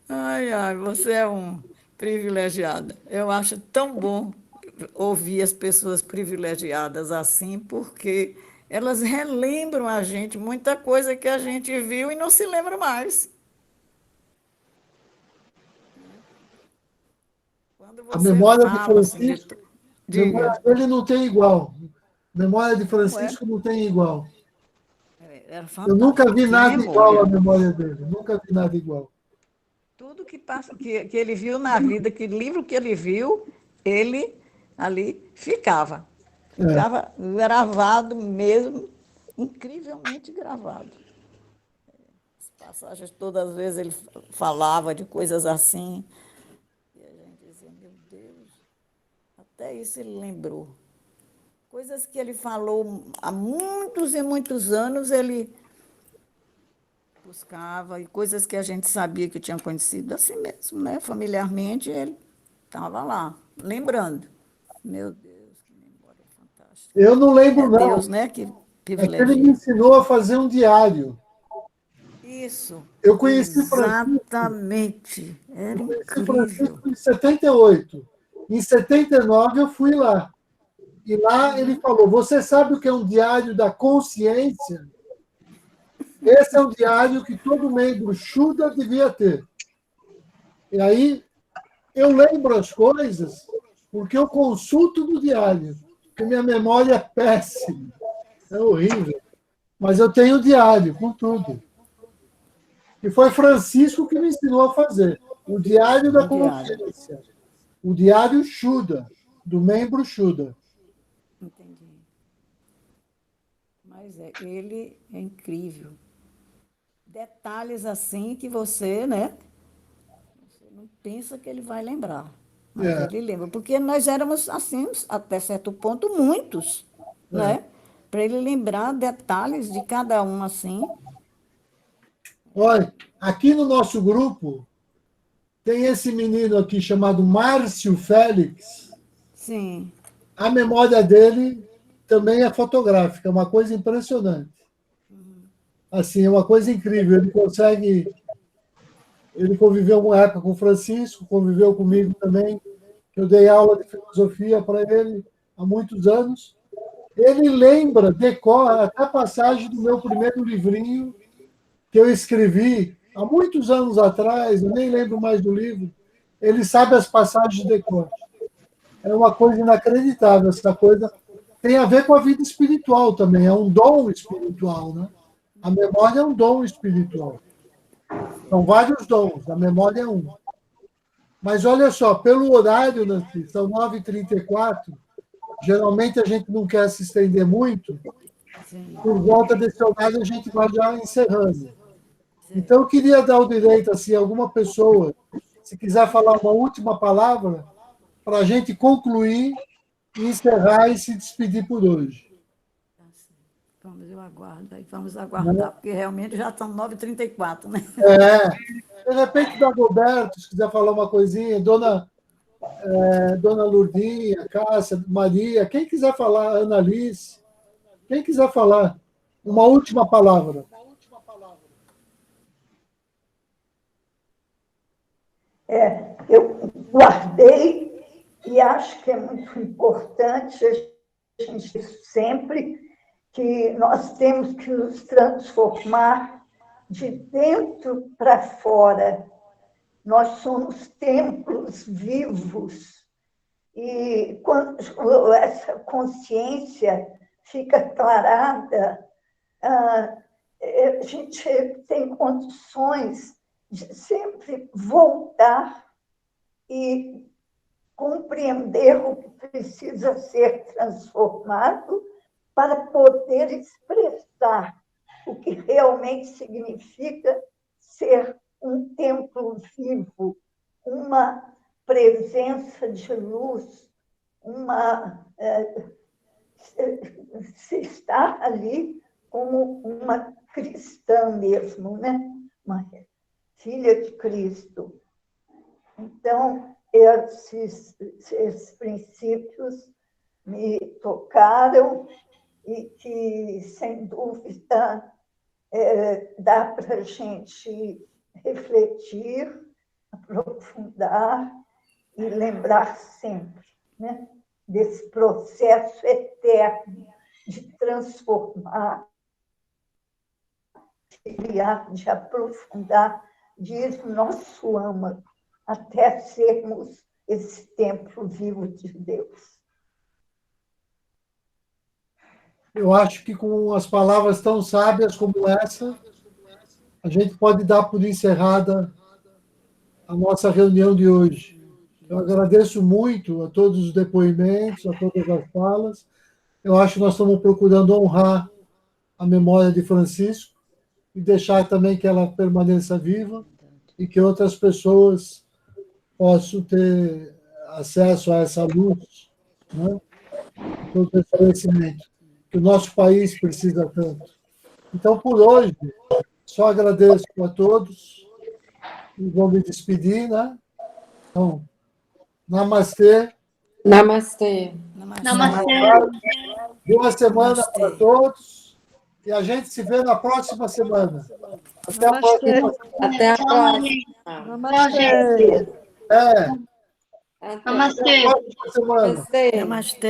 Ai, você é um privilegiado. Eu acho tão bom ouvir as pessoas privilegiadas assim, porque elas relembram a gente muita coisa que a gente viu e não se lembra mais. A memória de Francisco, memória dele não tem igual. Memória de Francisco não tem igual. Eu nunca vi nada igual à memória dele. Nunca vi nada igual. Tudo que ele viu na vida, que livro que ele viu, ele ali ficava. Ficava gravado mesmo, incrivelmente gravado. As passagens, todas as vezes ele falava de coisas assim. E a gente dizia, meu Deus, até isso ele lembrou. Coisas que ele falou há muitos e muitos anos, ele buscava, e coisas que a gente sabia que tinha conhecido assim mesmo, né? Familiarmente, ele estava lá, lembrando. Meu Deus, que memória fantástica. Eu não lembro, não. Deus, né? Que privilégio. Ele me ensinou a fazer um diário. Isso. Eu conheci Exatamente. Era incrível. Francisco em 78. Em 79 eu fui lá. E lá ele falou, você sabe o que é um diário da consciência? Esse é um diário que todo membro Shuddha devia ter. E aí eu lembro as coisas porque eu consulto no diário, porque minha memória é péssima, é horrível. Mas eu tenho o diário com tudo. E foi Francisco que me ensinou a fazer. O diário da consciência. O diário Shuddha, do membro Shuddha. Entendi. Mas ele é incrível. Detalhes assim que você, né? Você não pensa que ele vai lembrar. Mas ele lembra. Porque nós éramos, assim, até certo ponto, muitos, né? Para ele lembrar detalhes de cada um, assim. Olha, aqui no nosso grupo, tem esse menino aqui chamado Márcio Félix. Sim. A memória dele também é fotográfica, é uma coisa impressionante. Assim, é uma coisa incrível. Ele conviveu uma época com o Francisco, conviveu comigo também. Eu dei aula de filosofia para ele há muitos anos. Ele lembra, decora até a passagem do meu primeiro livrinho que eu escrevi há muitos anos atrás, eu nem lembro mais do livro. Ele sabe as passagens de decor. É uma coisa inacreditável. Essa coisa tem a ver com a vida espiritual também. É um dom espiritual, né? A memória é um dom espiritual. São vários dons, a memória é um. Mas olha só, pelo horário, Nancy, são 9h34, geralmente a gente não quer se estender muito, por volta desse horário a gente vai já encerrando. Então, eu queria dar o direito, assim, a alguma pessoa, se quiser falar uma última palavra, para a gente concluir, encerrar e se despedir por hoje. Vamos, eu aguardo, aí vamos aguardar, porque realmente já são 9h34, né? De repente, Dagoberto, se quiser falar uma coisinha, Dona Lourdinha, Cássia, Maria, quem quiser falar, Ana Alice, quem quiser falar, uma última palavra. Eu guardei e acho que é muito importante a gente sempre que nós temos que nos transformar de dentro para fora. Nós somos templos vivos e quando essa consciência fica aclarada, a gente tem condições de sempre voltar e compreender o que precisa ser transformado para poder expressar o que realmente significa ser um templo vivo, uma presença de luz, se estar ali como uma cristã mesmo, né? Uma filha de Cristo. Então, esses princípios me tocaram e que, sem dúvida, dá para a gente refletir, aprofundar e lembrar sempre, né, desse processo eterno de transformar, de criar, de aprofundar, de ir no nosso âmago, até sermos esse templo vivo de Deus. Eu acho que com as palavras tão sábias como essa, a gente pode dar por encerrada a nossa reunião de hoje. Eu agradeço muito a todos os depoimentos, a todas as falas. Eu acho que nós estamos procurando honrar a memória de Francisco e deixar também que ela permaneça viva e que outras pessoas possam ter acesso a essa luz, né? Todo esse conhecimento que o nosso país precisa tanto. Então, por hoje, só agradeço a todos e vou me despedir, né? Então, namastê. Namastê. Namastê. Boa semana para todos e a gente se vê na próxima semana. Até a próxima semana. Até a próxima. Namastê. Até a Namastê. próxima semana. Namastê. Namastê.